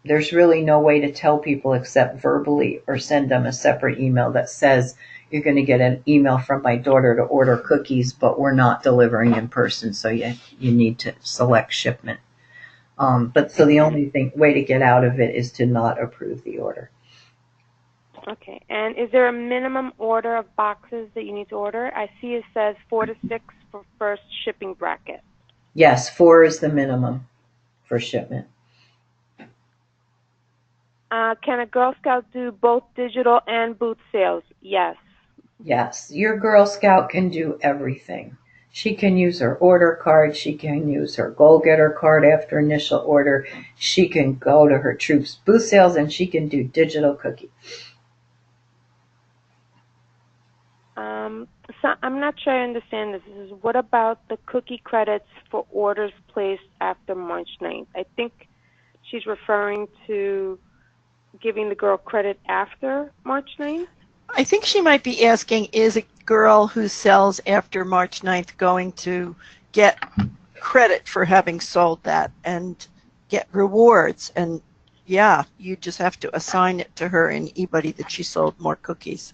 there's really no way to tell people except verbally or send them a separate email that says, you're going to get an email from my daughter to order cookies, but we're not delivering in person, so you need to select shipment. But so the only way to get out of it is to not approve the order. Okay. And is there a minimum order of boxes that you need to order? I see it says 4 to 6 for first shipping bracket. Yes, 4 is the minimum for shipment. Can a Girl Scout do both digital and booth sales? Yes. Yes, your Girl Scout can do everything. She can use her order card. She can use her goal-getter card after initial order. She can go to her troops booth sales, and she can do digital cookie. So I'm not sure I understand this. This is what about the cookie credits for orders placed after March 9th? I think she's referring to giving the girl credit after March 9th. I think she might be asking, is a girl who sells after March 9th going to get credit for having sold that and get rewards? And yeah, you just have to assign it to her in eBuddy that she sold more cookies.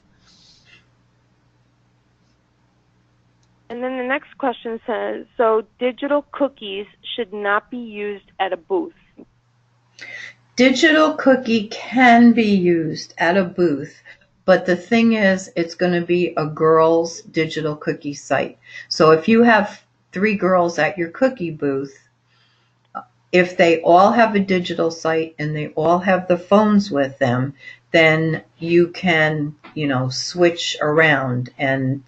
And then the next question says, so digital cookies should not be used at a booth. Digital cookie can be used at a booth, but the thing is, it's going to be a girls' digital cookie site. So if you have 3 girls at your cookie booth, if they all have a digital site and they all have the phones with them, then you can, switch around and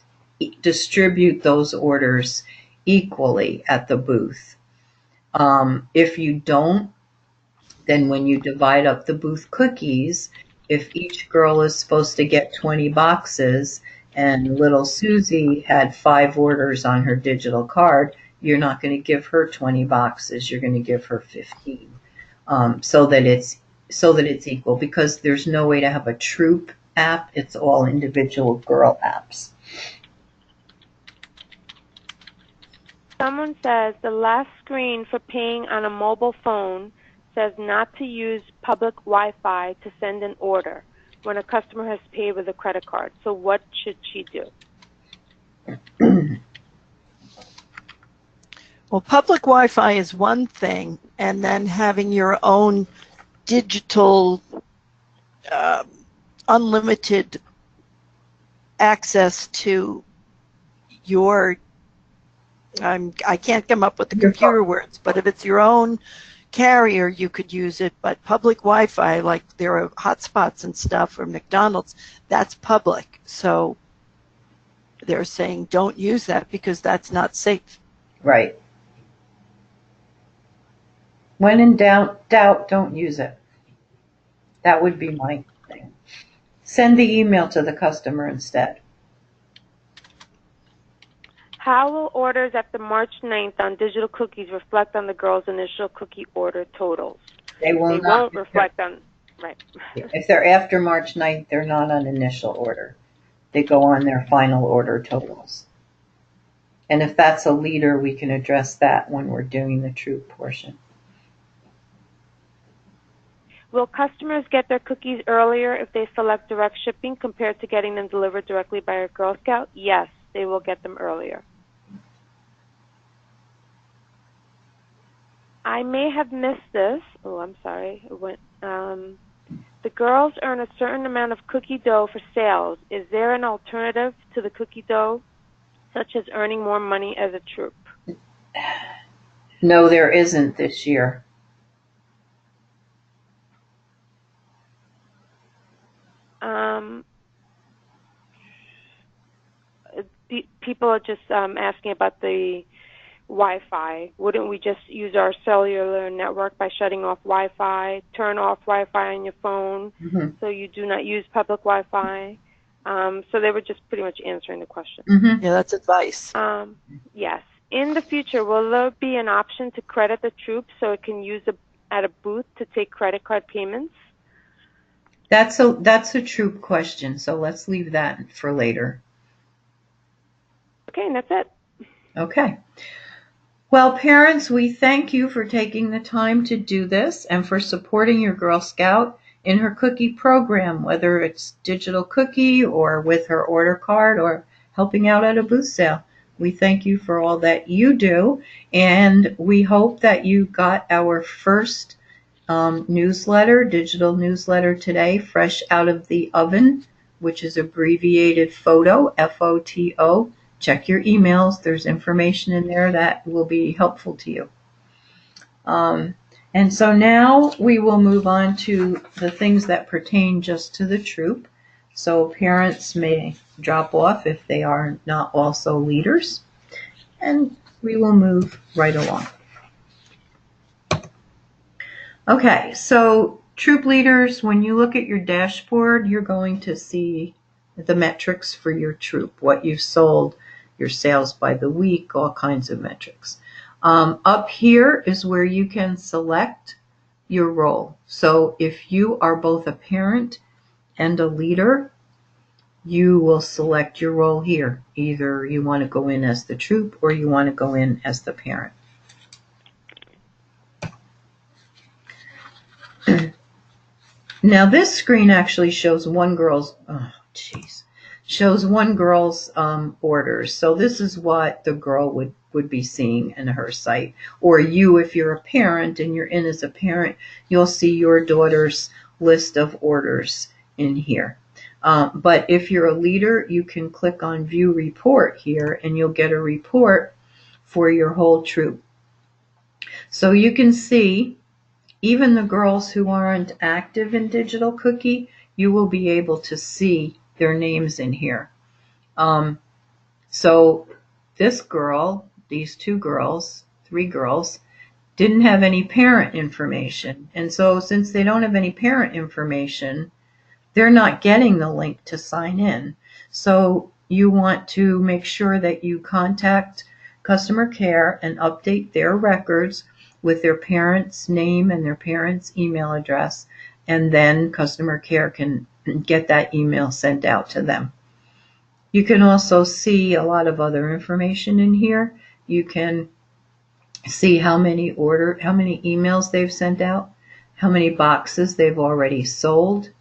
distribute those orders equally at the booth. If you don't, then when you divide up the booth cookies, if each girl is supposed to get 20 boxes and little Susie had 5 orders on her digital card, you're not going to give her 20 boxes. You're going to give her 15, so that it's equal, because there's no way to have a troop app. It's all individual girl apps. Someone says the last screen for paying on a mobile phone says not to use public Wi-Fi to send an order when a customer has paid with a credit card. So what should she do? Well, public Wi-Fi is one thing, and then having your own digital unlimited access to your, I can't come up with the computer words, but if it's your own carrier, you could use it. But public Wi-Fi, like there are hotspots and stuff for McDonald's, that's public. So they're saying don't use that because that's not safe. Right. When in doubt, don't use it. That would be my thing. Send the email to the customer instead. How will orders after March 9th on digital cookies reflect on the girls' initial cookie order totals? They won't reflect on, right. If they're after March 9th, they're not on initial order. They go on their final order totals. And if that's a leader, we can address that when we're doing the troop portion. Will customers get their cookies earlier if they select direct shipping compared to getting them delivered directly by a Girl Scout? Yes, they will get them earlier. I may have missed this. Oh, I'm sorry. The girls earn a certain amount of cookie dough for sales. Is there an alternative to the cookie dough, such as earning more money as a troop? No, there isn't this year. People are just asking about the Wi-Fi. Wouldn't we just use our cellular network by shutting off Wi-Fi, turn off Wi-Fi on your phone, so you do not use public Wi-Fi? So they were just pretty much answering the question. Yeah, that's advice. Yes. In the future, will there be an option to credit the troops so it can use at a booth to take credit card payments? That's a troop question, so let's leave that for later. Okay, and that's it. Okay. Well, parents, we thank you for taking the time to do this and for supporting your Girl Scout in her cookie program, whether it's digital cookie or with her order card or helping out at a booth sale. We thank you for all that you do, and we hope that you got our first digital newsletter today, fresh out of the oven, which is abbreviated FOTO, F-O-T-O. Check your emails. There's information in there that will be helpful to you. And so now we will move on to the things that pertain just to the troop. So parents may drop off if they are not also leaders. And we will move right along. Okay, so troop leaders, when you look at your dashboard, you're going to see the metrics for your troop, what you've sold, your sales by the week, all kinds of metrics. Up here is where you can select your role. So if you are both a parent and a leader, you will select your role here. Either you want to go in as the troop or you want to go in as the parent. Now this screen actually shows one girl's, shows one girl's orders. So this is what the girl would be seeing in her site. Or you, if you're a parent and you're in as a parent, you'll see your daughter's list of orders in here. But if you're a leader, you can click on View Report here, and you'll get a report for your whole troop. So you can see even the girls who aren't active in Digital Cookie, you will be able to see their names in here. So this girl, these two girls, three girls, didn't have any parent information. And so since they don't have any parent information, they're not getting the link to sign in. So you want to make sure that you contact customer care and update their records with their parent's name and their parent's email address, and then customer care can get that email sent out to them. You can also see a lot of other information in here. You can see how many emails they've sent out, how many boxes they've already sold.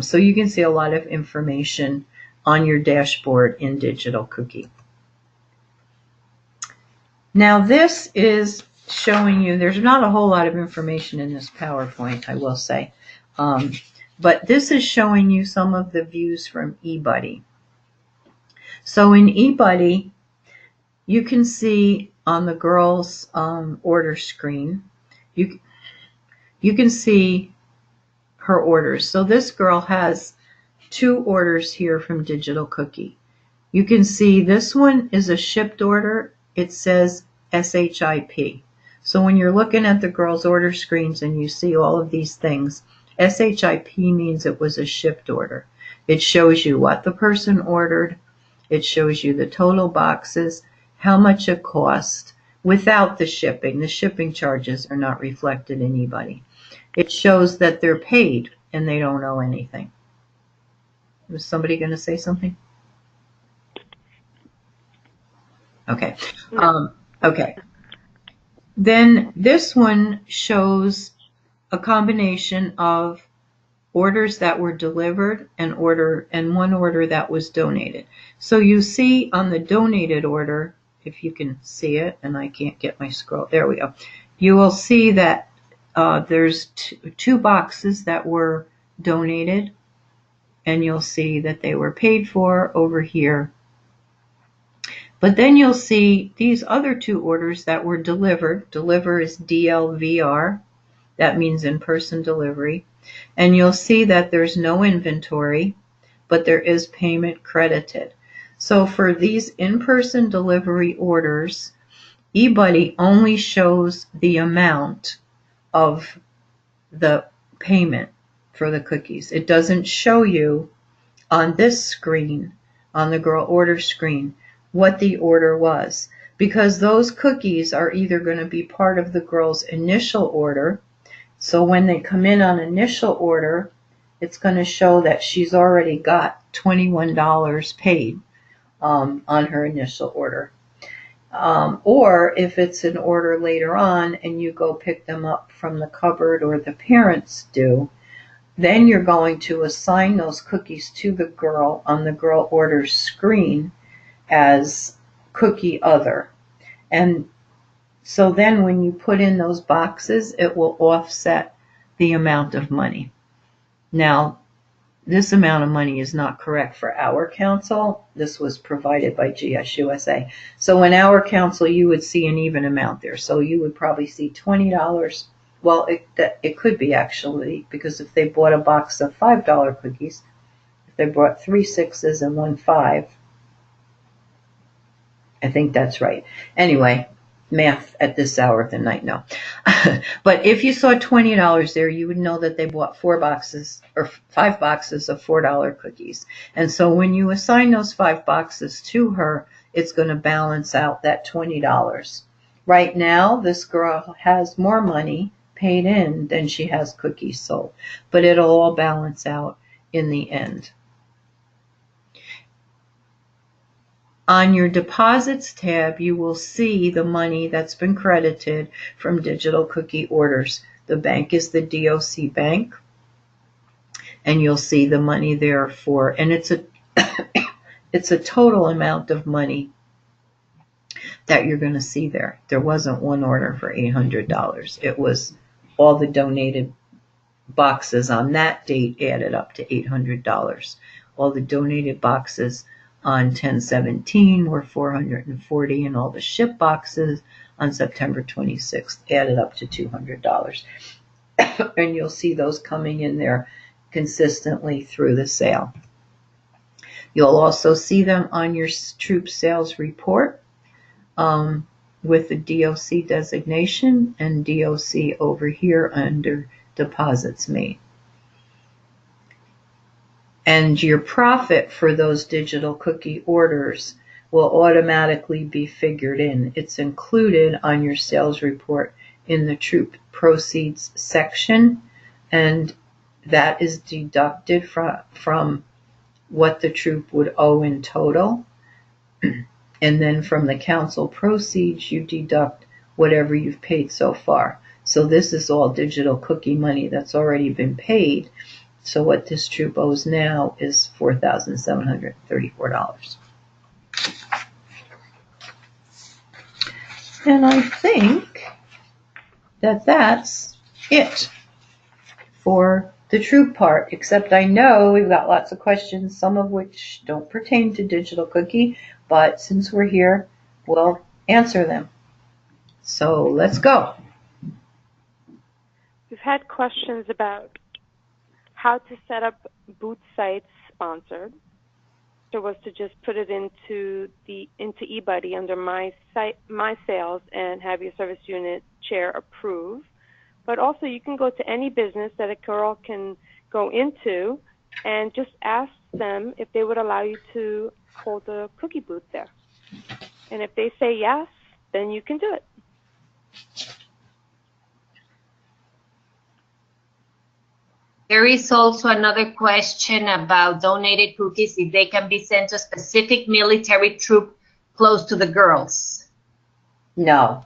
So you can see a lot of information on your dashboard in Digital Cookie. Now this is showing you, there's not a whole lot of information in this PowerPoint, I will say. But this is showing you some of the views from eBuddy. So in eBuddy, you can see on the girl's order screen, you can see her orders. So this girl has 2 orders here from Digital Cookie. You can see this one is a shipped order. It says SHIP. So when you're looking at the girl's order screens and you see all of these things, SHIP means it was a shipped order. It shows you what the person ordered. It shows you the total boxes, how much it cost without the shipping. The shipping charges are not reflected in eBuddy. It shows that they're paid and they don't owe anything. Was somebody going to say something? Okay. Okay. Then this one shows a combination of orders that were delivered and one order that was donated. So you see on the donated order, if you can see it, and I can't get my scroll, there we go. You will see that there's 2 boxes that were donated, and you'll see that they were paid for over here. But then you'll see these other 2 orders that were delivered. Deliver is DLVR. That means in-person delivery. And you'll see that there's no inventory, but there is payment credited. So for these in-person delivery orders, eBuddy only shows the amount of the payment for the cookies. It doesn't show you on this screen, on the girl order screen, what the order was, because those cookies are either going to be part of the girl's initial order. So when they come in on initial order, it's going to show that she's already got $21 paid on her initial order. Or if it's an order later on and you go pick them up from the cupboard, or the parents do, then you're going to assign those cookies to the girl on the girl orders screen as cookie other. And so then when you put in those boxes, it will offset the amount of money. Now, this amount of money is not correct for our council. This was provided by GSUSA. So in our council, you would see an even amount there. So you would probably see $20. Well, it could be actually, because if they bought a box of $5 cookies, if they bought 3 6s and 1 5, I think that's right. Anyway, math at this hour of the night, no. But if you saw $20 there, you would know that they bought 4 boxes or 5 boxes of $4 cookies. And so when you assign those 5 boxes to her, it's going to balance out that $20. Right now, this girl has more money paid in than she has cookies sold, but it'll all balance out in the end. On your deposits tab, you will see the money that's been credited from Digital Cookie orders. The bank is the DOC bank, and you'll see the money there for, and it's It's a total amount of money that you're going to see there. There wasn't one order for $800. It was all the donated boxes on that date added up to $800. All the donated boxes on 10/17 were $440, and all the ship boxes on September 26th added up to $200. And you'll see those coming in there consistently through the sale. You'll also see them on your troop sales report with the DOC designation and DOC over here under deposits made. And your profit for those digital cookie orders will automatically be figured in. It's included on your sales report in the troop proceeds section, and that is deducted from what the troop would owe in total. And then from the council proceeds, you deduct whatever you've paid so far. So this is all digital cookie money that's already been paid. So what this troop owes now is $4,734. And I think that that's it for the troop part, except I know we've got lots of questions, some of which don't pertain to digital cookie, but since we're here, we'll answer them. So let's go. We've had questions about how to set up booth sites sponsored. So was to just put it into eBuddy under my sales and have your service unit chair approve. But also you can go to any business that a girl can go into and just ask them if they would allow you to hold a cookie booth there. And if they say yes, then you can do it. There is also another question about donated cookies, if they can be sent to a specific military troop close to the girls. No.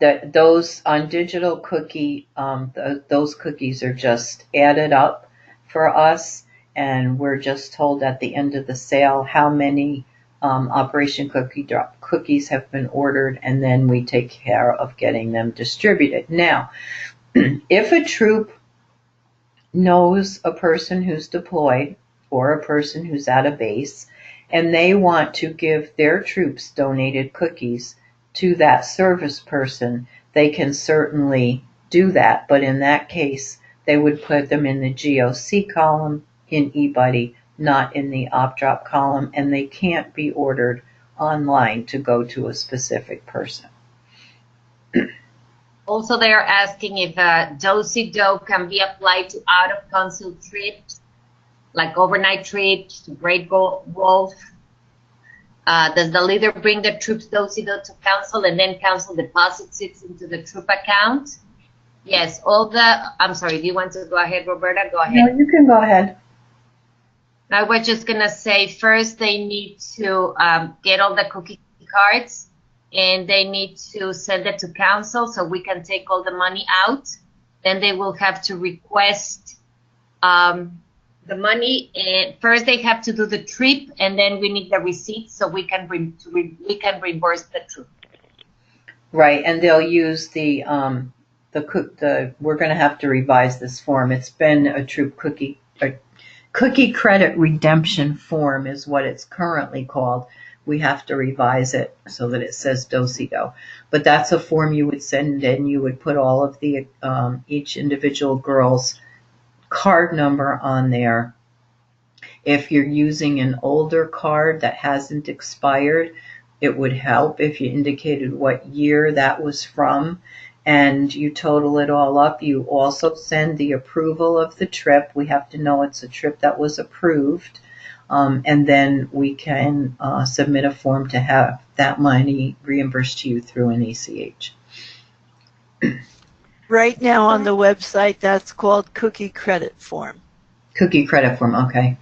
Those on digital cookie, those cookies are just added up for us, and we're just told at the end of the sale how many Operation Cookie Drop cookies have been ordered, and then we take care of getting them distributed. Now, if a troop knows a person who's deployed or a person who's at a base, and they want to give their troops donated cookies to that service person, they can certainly do that. But in that case, they would put them in the GOC column in eBuddy, not in the OpDrop column, and they can't be ordered online to go to a specific person. Also, they are asking if do-si-do can be applied to out-of-council trips, like overnight trips to Great Wolf. Does the leader bring the troops do-si-do to council and then council deposits it into the troop account? Yes, I'm sorry, do you want to go ahead, Roberta? Go ahead. No, you can go ahead. I was just going to say, first they need to get all the cookie cards, and they need to send it to council so we can take all the money out. Then they will have to request the money. And first they have to do the trip, and then we need the receipts so we can reimburse the troop. Right, and they'll use we're going to have to revise this form. It's been a troop cookie credit redemption form is what it's currently called. We have to revise it so that it says do-si-do. But that's a form you would send in. You would put all of the each individual girl's card number on there. If you're using an older card that hasn't expired, it would help if you indicated what year that was from, and you total it all up. You also send the approval of the trip. We have to know it's a trip that was approved. And then we can submit a form to have that money reimbursed to you through an ACH. Right now on the website, that's called cookie credit form. Cookie credit form, okay.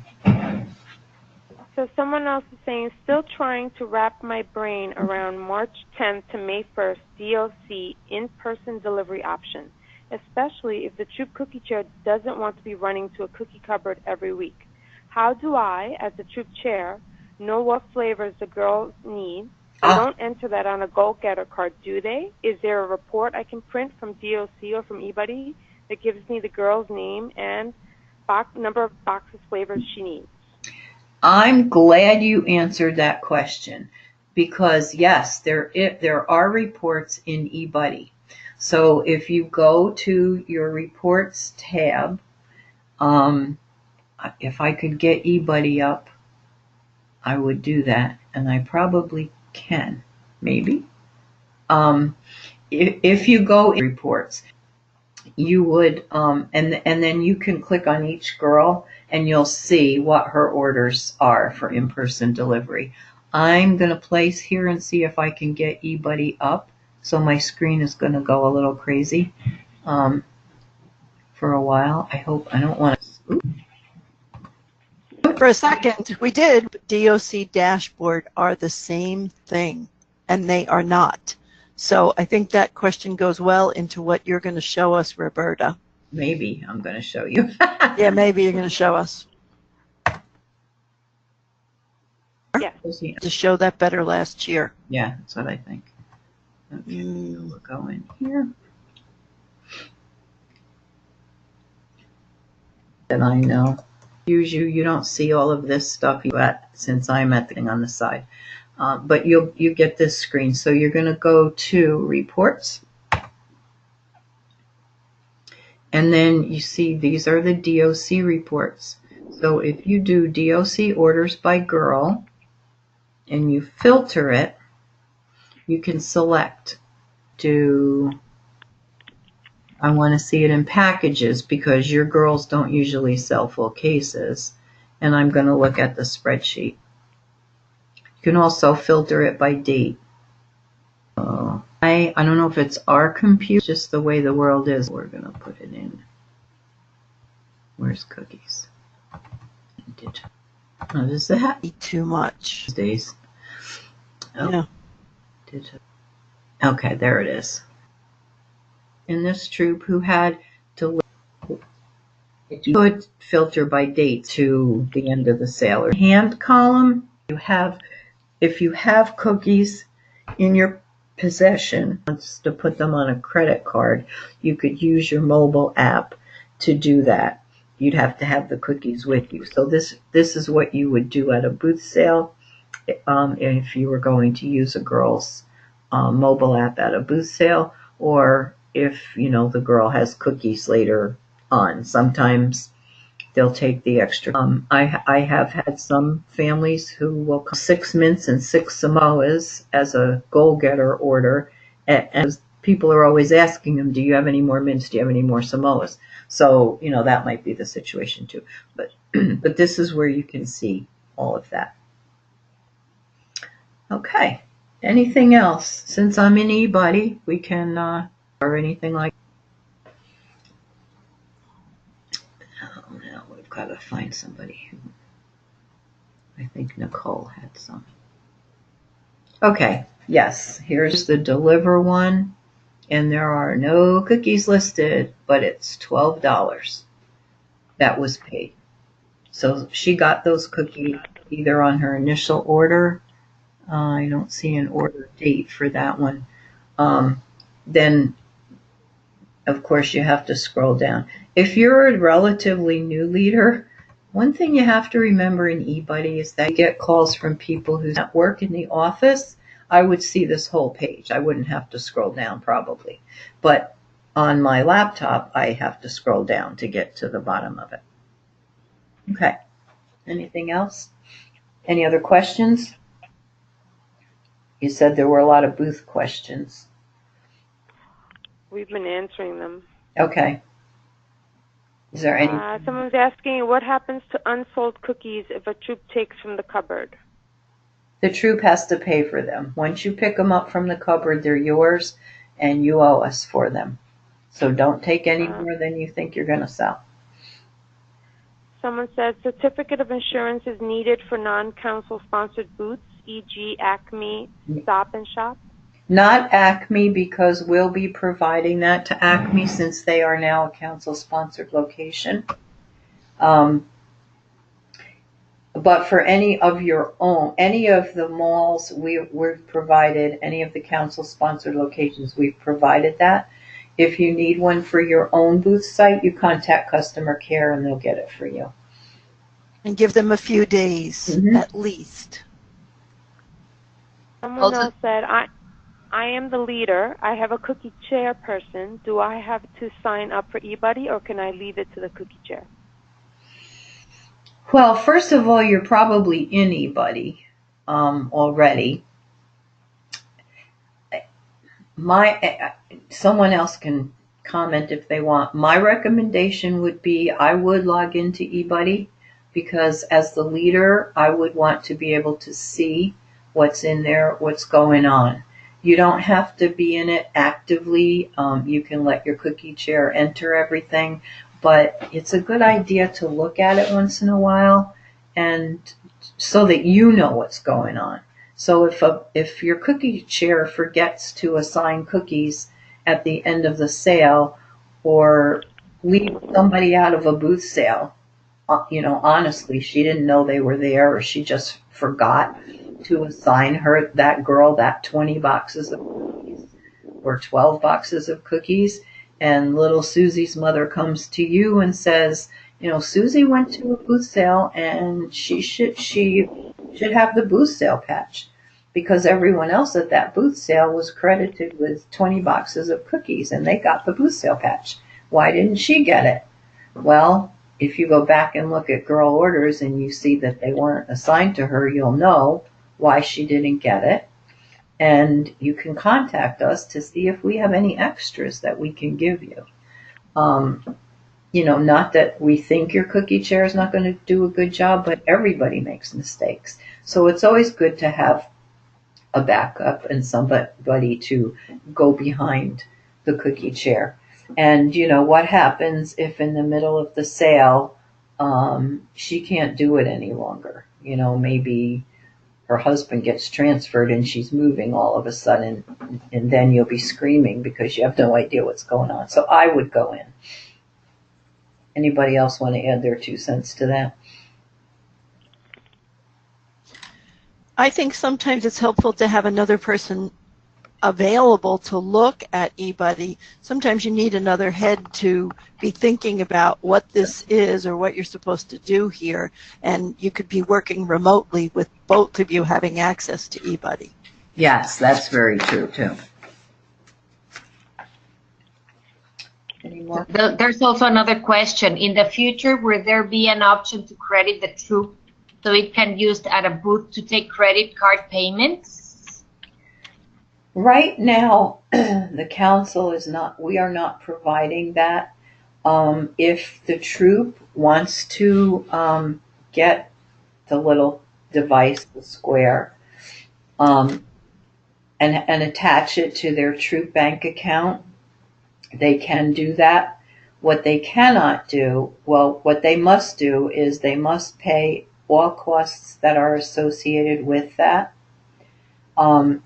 So someone else is saying, still trying to wrap my brain around March 10th to May 1st DOC in-person delivery option, especially if the troop cookie chair doesn't want to be running to a cookie cupboard every week. How do I, as the troop chair, know what flavors the girls need. They don't enter that on a go-getter card, do they? Is there a report I can print from DOC or from eBuddy that gives me the girl's name and number of boxes, flavors she needs? I'm glad you answered that question because yes, there are reports in eBuddy. So if you go to your reports tab, if I could get eBuddy up, I would do that, and I probably can, maybe. If you go in reports, you would, and then you can click on each girl, and you'll see what her orders are for in-person delivery. I'm going to place here and see if I can get eBuddy up. So my screen is going to go a little crazy for a while. I hope I don't want to. For a second, we did. DOC dashboard are the same thing, and they are not. So I think that question goes well into what you're going to show us, Roberta. Maybe I'm going to show you. Yeah, maybe you're going to show us. Yes. To show that better last year. Yeah, that's what I think. Okay, we'll go in here. And I know. You don't see all of this stuff yet since I'm at the thing on the side. But you get this screen. So you're going to go to reports. And then you see these are the DOC reports. So if you do DOC orders by girl and you filter it, you can select I want to see it in packages because your girls don't usually sell full cases. And I'm going to look at the spreadsheet. You can also filter it by date. I don't know if it's our computer, just the way the world is. We're going to put it in. Where's cookies? What is that? Too much. Days. Oh. Yeah. Okay, there it is. In this troop who had to put filter by date to the end of the sale. Or hand column, if you have cookies in your possession, to put them on a credit card, you could use your mobile app to do that. You'd have to have the cookies with you. So this is what you would do at a booth sale if you were going to use a girl's mobile app at a booth sale, or if the girl has cookies later on. Sometimes they'll take the extra. I have had some families who will come 6 mints and 6 Samoas as a goal-getter order, and people are always asking them, do you have any more mints? Do you have any more Samoas? So, that might be the situation too. But but this is where you can see all of that. Okay. Anything else? Since I'm in eBuddy, we can, or anything like now we've got to find somebody who, I think Nicole had some. Okay, yes, here's the deliver one, and there are no cookies listed, but it's $12 that was paid. So she got those cookies either on her initial order. I don't see an order date for that one. Then, of course, you have to scroll down. If you're a relatively new leader, one thing you have to remember in eBuddy is that you get calls from people who don't work in the office. I would see this whole page. I wouldn't have to scroll down probably. But on my laptop, I have to scroll down to get to the bottom of it. Okay. Anything else? Any other questions? You said there were a lot of booth questions. We've been answering them. Okay. Is there any? Someone's asking, what happens to unsold cookies if a troop takes from the cupboard? The troop has to pay for them. Once you pick them up from the cupboard, they're yours, and you owe us for them. So don't take any more than you think you're going to sell. Someone says, certificate of insurance is needed for non-council sponsored booths, e.g. Acme, Stop and Shop? Not Acme, because we'll be providing that to Acme since they are now a council-sponsored location. But for any of your own, any of the malls we've provided, any of the council-sponsored locations, we've provided that. If you need one for your own booth site, you contact customer care and they'll get it for you. And give them a few days at least. Someone else said, I am the leader. I have a cookie chair person. Do I have to sign up for eBuddy or can I leave it to the cookie chair? Well, first of all, you're probably in eBuddy already. Someone else can comment if they want. My recommendation would be I would log into eBuddy because as the leader, I would want to be able to see what's in there, what's going on. You don't have to be in it actively. You can let your cookie chair enter everything, but it's a good idea to look at it once in a while and so that you know what's going on. So if your cookie chair forgets to assign cookies at the end of the sale or leave somebody out of a booth sale, honestly, she didn't know they were there or she just forgot to assign that girl that 20 boxes of cookies or 12 boxes of cookies, and little Susie's mother comes to you and says, Susie went to a booth sale and she should have the booth sale patch because everyone else at that booth sale was credited with 20 boxes of cookies and they got the booth sale patch. Why didn't she get it? Well, if you go back and look at girl orders and you see that they weren't assigned to her, you'll know why she didn't get it. And you can contact us to see if we have any extras that we can give you. Not that we think your cookie chair is not going to do a good job, but everybody makes mistakes. So it's always good to have a backup and somebody to go behind the cookie chair. And what happens if in the middle of the sale, she can't do it any longer? Maybe her husband gets transferred and she's moving all of a sudden, and then you'll be screaming because you have no idea what's going on. So I would go in. Anybody else want to add their 2 cents to that? I think sometimes it's helpful to have another person available to look at eBuddy. Sometimes you need another head to be thinking about what this is or what you're supposed to do here, and you could be working remotely with both of you having access to eBuddy. Yes, that's very true too. There's also another question. In the future, will there be an option to credit the troop so it can use at a booth to take credit card payments? Right now, the council we are not providing that. If the troop wants to get the little device, the square, and attach it to their troop bank account, they can do that. What they cannot do, what they must do is they must pay all costs that are associated with that.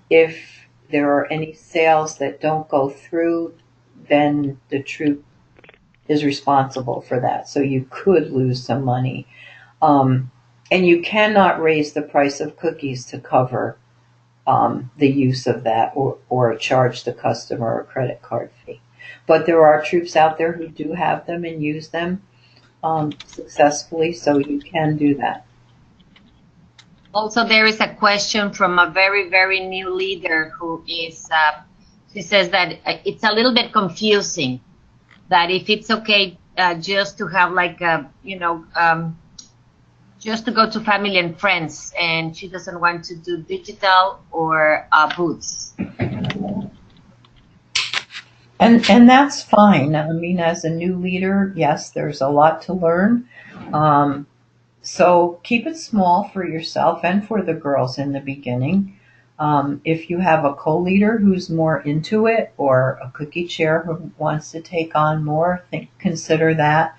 If there are any sales that don't go through, then the troop is responsible for that. So you could lose some money. And you cannot raise the price of cookies to cover the use of that or charge the customer a credit card fee. But there are troops out there who do have them and use them successfully, so you can do that. Also, there is a question from a very, very new leader who is, she says that it's a little bit confusing, that if it's okay just to have just to go to family and friends, and she doesn't want to do digital or booths. And that's fine. I mean, as a new leader, yes, there's a lot to learn. So keep it small for yourself and for the girls in the beginning. If you have a co-leader who's more into it or a cookie chair who wants to take on more, consider that.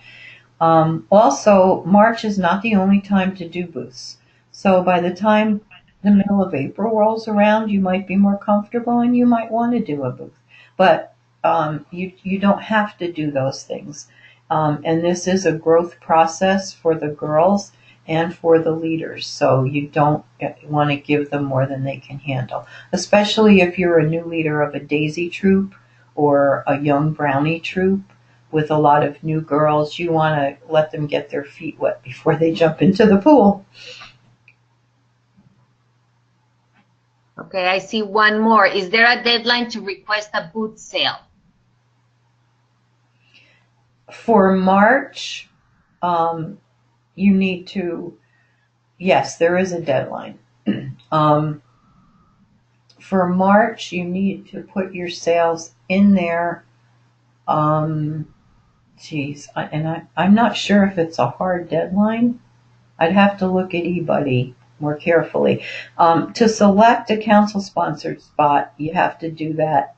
Also, March is not the only time to do booths. So by the time the middle of April rolls around, you might be more comfortable and you might want to do a booth. But you don't have to do those things. And this is a growth process for the girls. and for the leaders. So you don't want to give them more than they can handle, especially if you're a new leader of a daisy troop or a young brownie troop with a lot of new girls. You want to let them get their feet wet before they jump into the pool. Okay, I see one more. Is there a deadline to request a booth sale? For March, you need to, yes, there is a deadline. For March, you need to put your sales in there. I'm not sure if it's a hard deadline. I'd have to look at eBuddy more carefully. To select a council-sponsored spot, you have to do that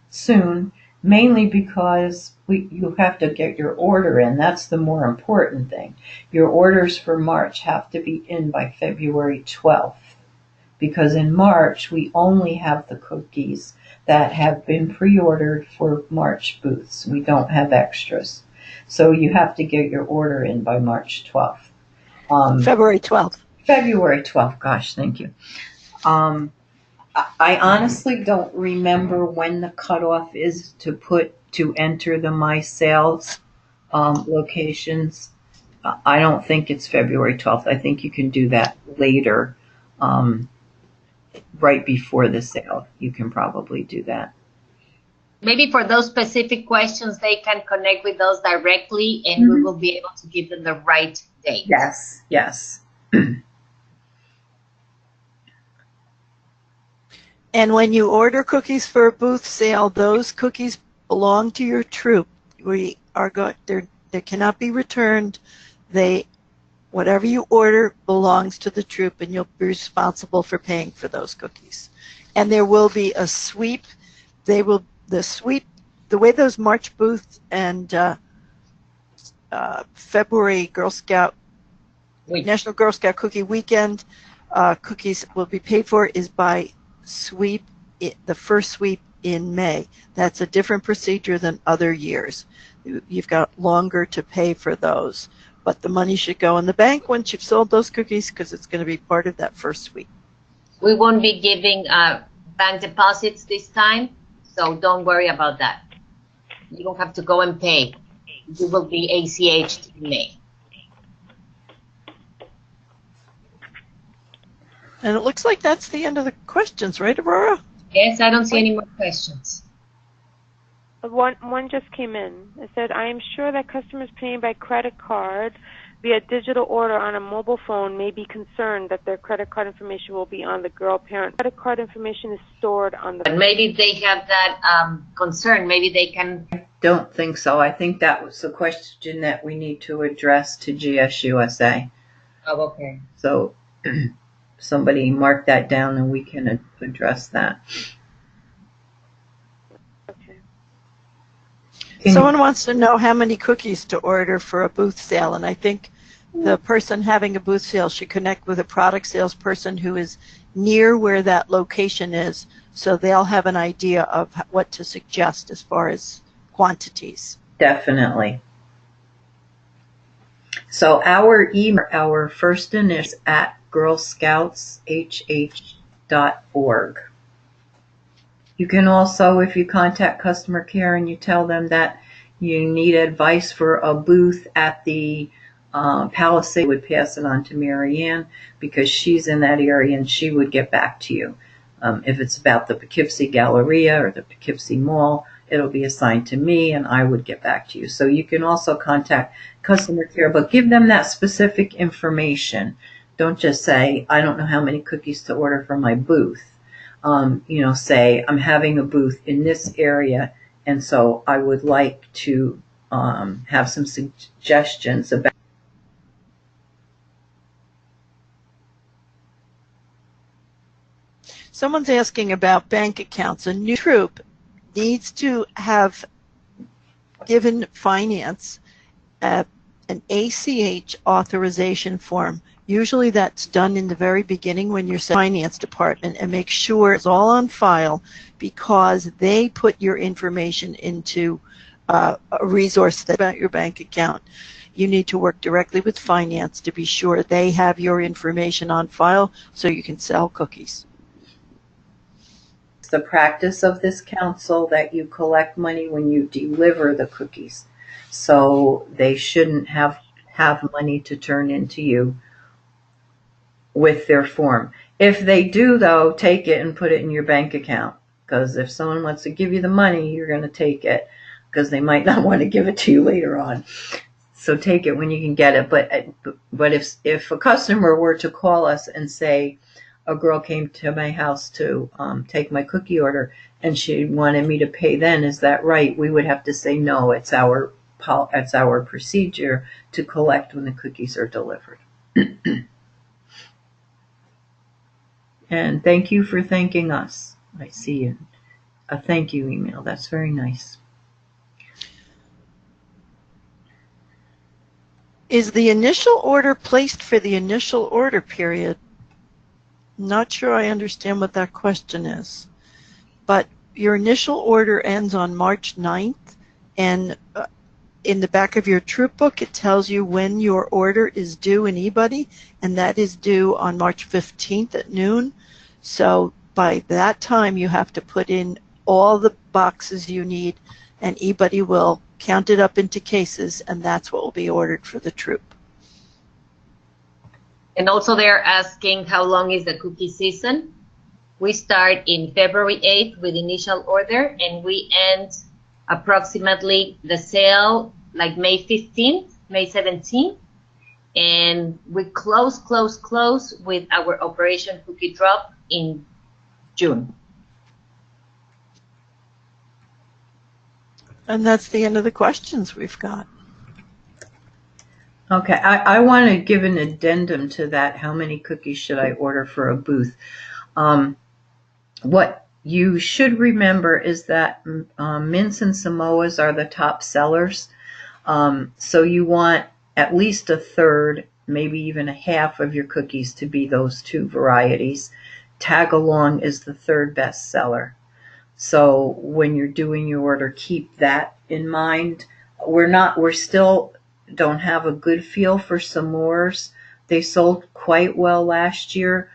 soon, mainly because you have to get your order in. That's the more important thing. Your orders for March have to be in by February 12th, because in March we only have the cookies that have been pre-ordered for March booths. We don't have extras. So you have to get your order in by March 12th. February 12th. February 12th, gosh, thank you. I honestly don't remember when the cutoff is to enter the My Sales locations. I don't think it's February 12th. I think you can do that later, right before the sale. You can probably do that. Maybe for those specific questions, they can connect with us directly, and we will be able to give them the right date. Yes, yes. And when you order cookies for a booth sale, those cookies belong to your troop. They cannot be returned. Whatever you order belongs to the troop, and you'll be responsible for paying for those cookies. And there will be a sweep. The way those March booths and February National Girl Scout Cookie Weekend cookies will be paid for is by sweep, the first sweep in May. That's a different procedure than other years. You've got longer to pay for those, but the money should go in the bank once you've sold those cookies, because it's going to be part of that first sweep. We won't be giving bank deposits this time, so don't worry about that. You don't have to go and pay. You will be ACH'd in May. And it looks like that's the end of the questions, right, Aurora? Yes, I don't see any more questions. One just came in. It said, I am sure that customers paying by credit card via digital order on a mobile phone may be concerned that their credit card information will be on the girl parent. Credit card information is stored on the... But maybe they have that concern. Maybe they can... I don't think so. I think that was the question that we need to address to GSUSA. Oh, okay. So somebody mark that down and we can address that. Someone wants to know how many cookies to order for a booth sale, and I think the person having a booth sale should connect with a product salesperson who is near where that location is, so they'll have an idea of what to suggest as far as quantities. Definitely. So our email, our first initial is at girlscoutshh.org. You can also, if you contact customer care and you tell them that you need advice for a booth at the Palisade, would pass it on to Marianne because she's in that area and she would get back to you. If it's about the Poughkeepsie Galleria or the Poughkeepsie Mall, it'll be assigned to me and I would get back to you. So you can also contact customer care, but give them that specific information. Don't just say, I don't know how many cookies to order for my booth. Say, I'm having a booth in this area, and so I would like to have some suggestions about. Someone's asking about bank accounts. A new troop needs to have given finance an ACH authorization form. Usually that's done in the very beginning when you're in the finance department, and make sure it's all on file because they put your information into a resource that's about your bank account. you need to work directly with finance to be sure they have your information on file so you can sell cookies. It's the practice of this council that you collect money when you deliver the cookies. So they shouldn't have money to turn into you with their form. If they do, though, take it and put it in your bank account. Because if someone wants to give you the money, you're going to take it because they might not want to give it to you later on. So take it when you can get it. But if a customer were to call us and say, a girl came to my house to take my cookie order and she wanted me to pay then, is that right? We would have to say, no, it's our procedure to collect when the cookies are delivered. And thank you for thanking us. I see a thank you email. That's very nice. Is the initial order placed for the initial order period? Not sure I understand what that question is. But your initial order ends on March 9th, and in the back of your troop book, it tells you when your order is due in eBuddy, and that is due on March 15th at noon. So by that time, you have to put in all the boxes you need, and eBuddy will count it up into cases, and that's what will be ordered for the troop. And also they're asking how long is the cookie season. We start in February 8th with initial order, and we end approximately the sale like May 15th, May 17th. And we close with our Operation Cookie Drop in June. And that's the end of the questions we've got. Okay, I want to give an addendum to that. How many cookies should I order for a booth? What you should remember is that mints and Samoas are the top sellers. So you want at least a third, maybe even a half of your cookies to be those two varieties. Tag along is the third best seller. So when you're doing your order, keep that in mind. We're still don't have a good feel for s'mores. They sold quite well last year.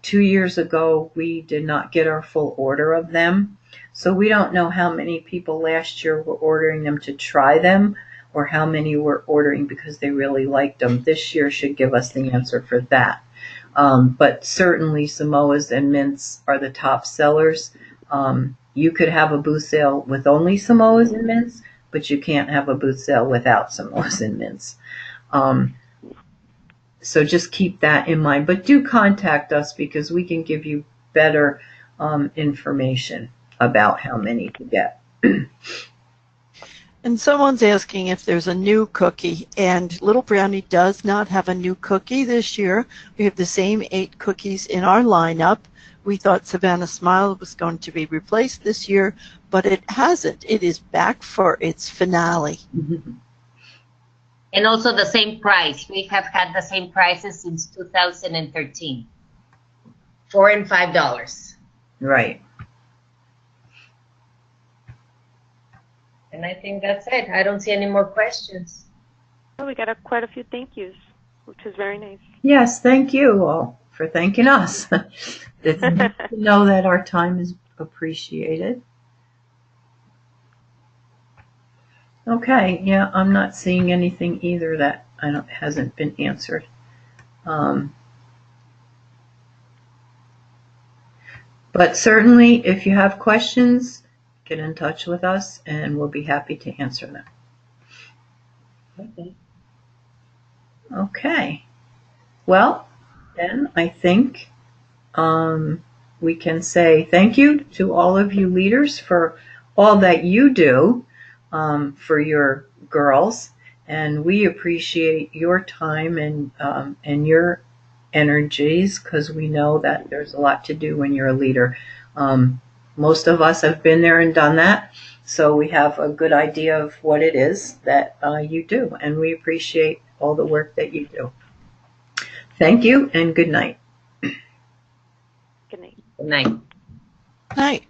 2 years ago, we did not get our full order of them. So we don't know how many people last year were ordering them to try them or how many were ordering because they really liked them. This year should give us the answer for that. But certainly Samoas and mints are the top sellers. You could have a booth sale with only Samoas and mints, but you can't have a booth sale without Samoas and mints. So just keep that in mind. But do contact us because we can give you better information about how many to get. And someone's asking if there's a new cookie, and Little Brownie does not have a new cookie this year. We have the same 8 cookies in our lineup. We thought Savannah Smile was going to be replaced this year, but it hasn't. It is back for its finale. And also the same price. We have had the same prices since 2013. $4 and $5. Right. And I think that's it. I don't see any more questions. Well, we got quite a few thank yous, which is very nice. Yes, thank you all for thanking us. It's nice to know that our time is appreciated. Okay, yeah, I'm not seeing anything either that hasn't been answered. But certainly, if you have questions, get in touch with us and we'll be happy to answer them. Okay. Well, then I think we can say thank you to all of you leaders for all that you do for your girls, and we appreciate your time and your energies because we know that there's a lot to do when you're a leader. Most of us have been there and done that, so we have a good idea of what it is that you do, and we appreciate all the work that you do. Thank you and good night. Good night. Good night. Night.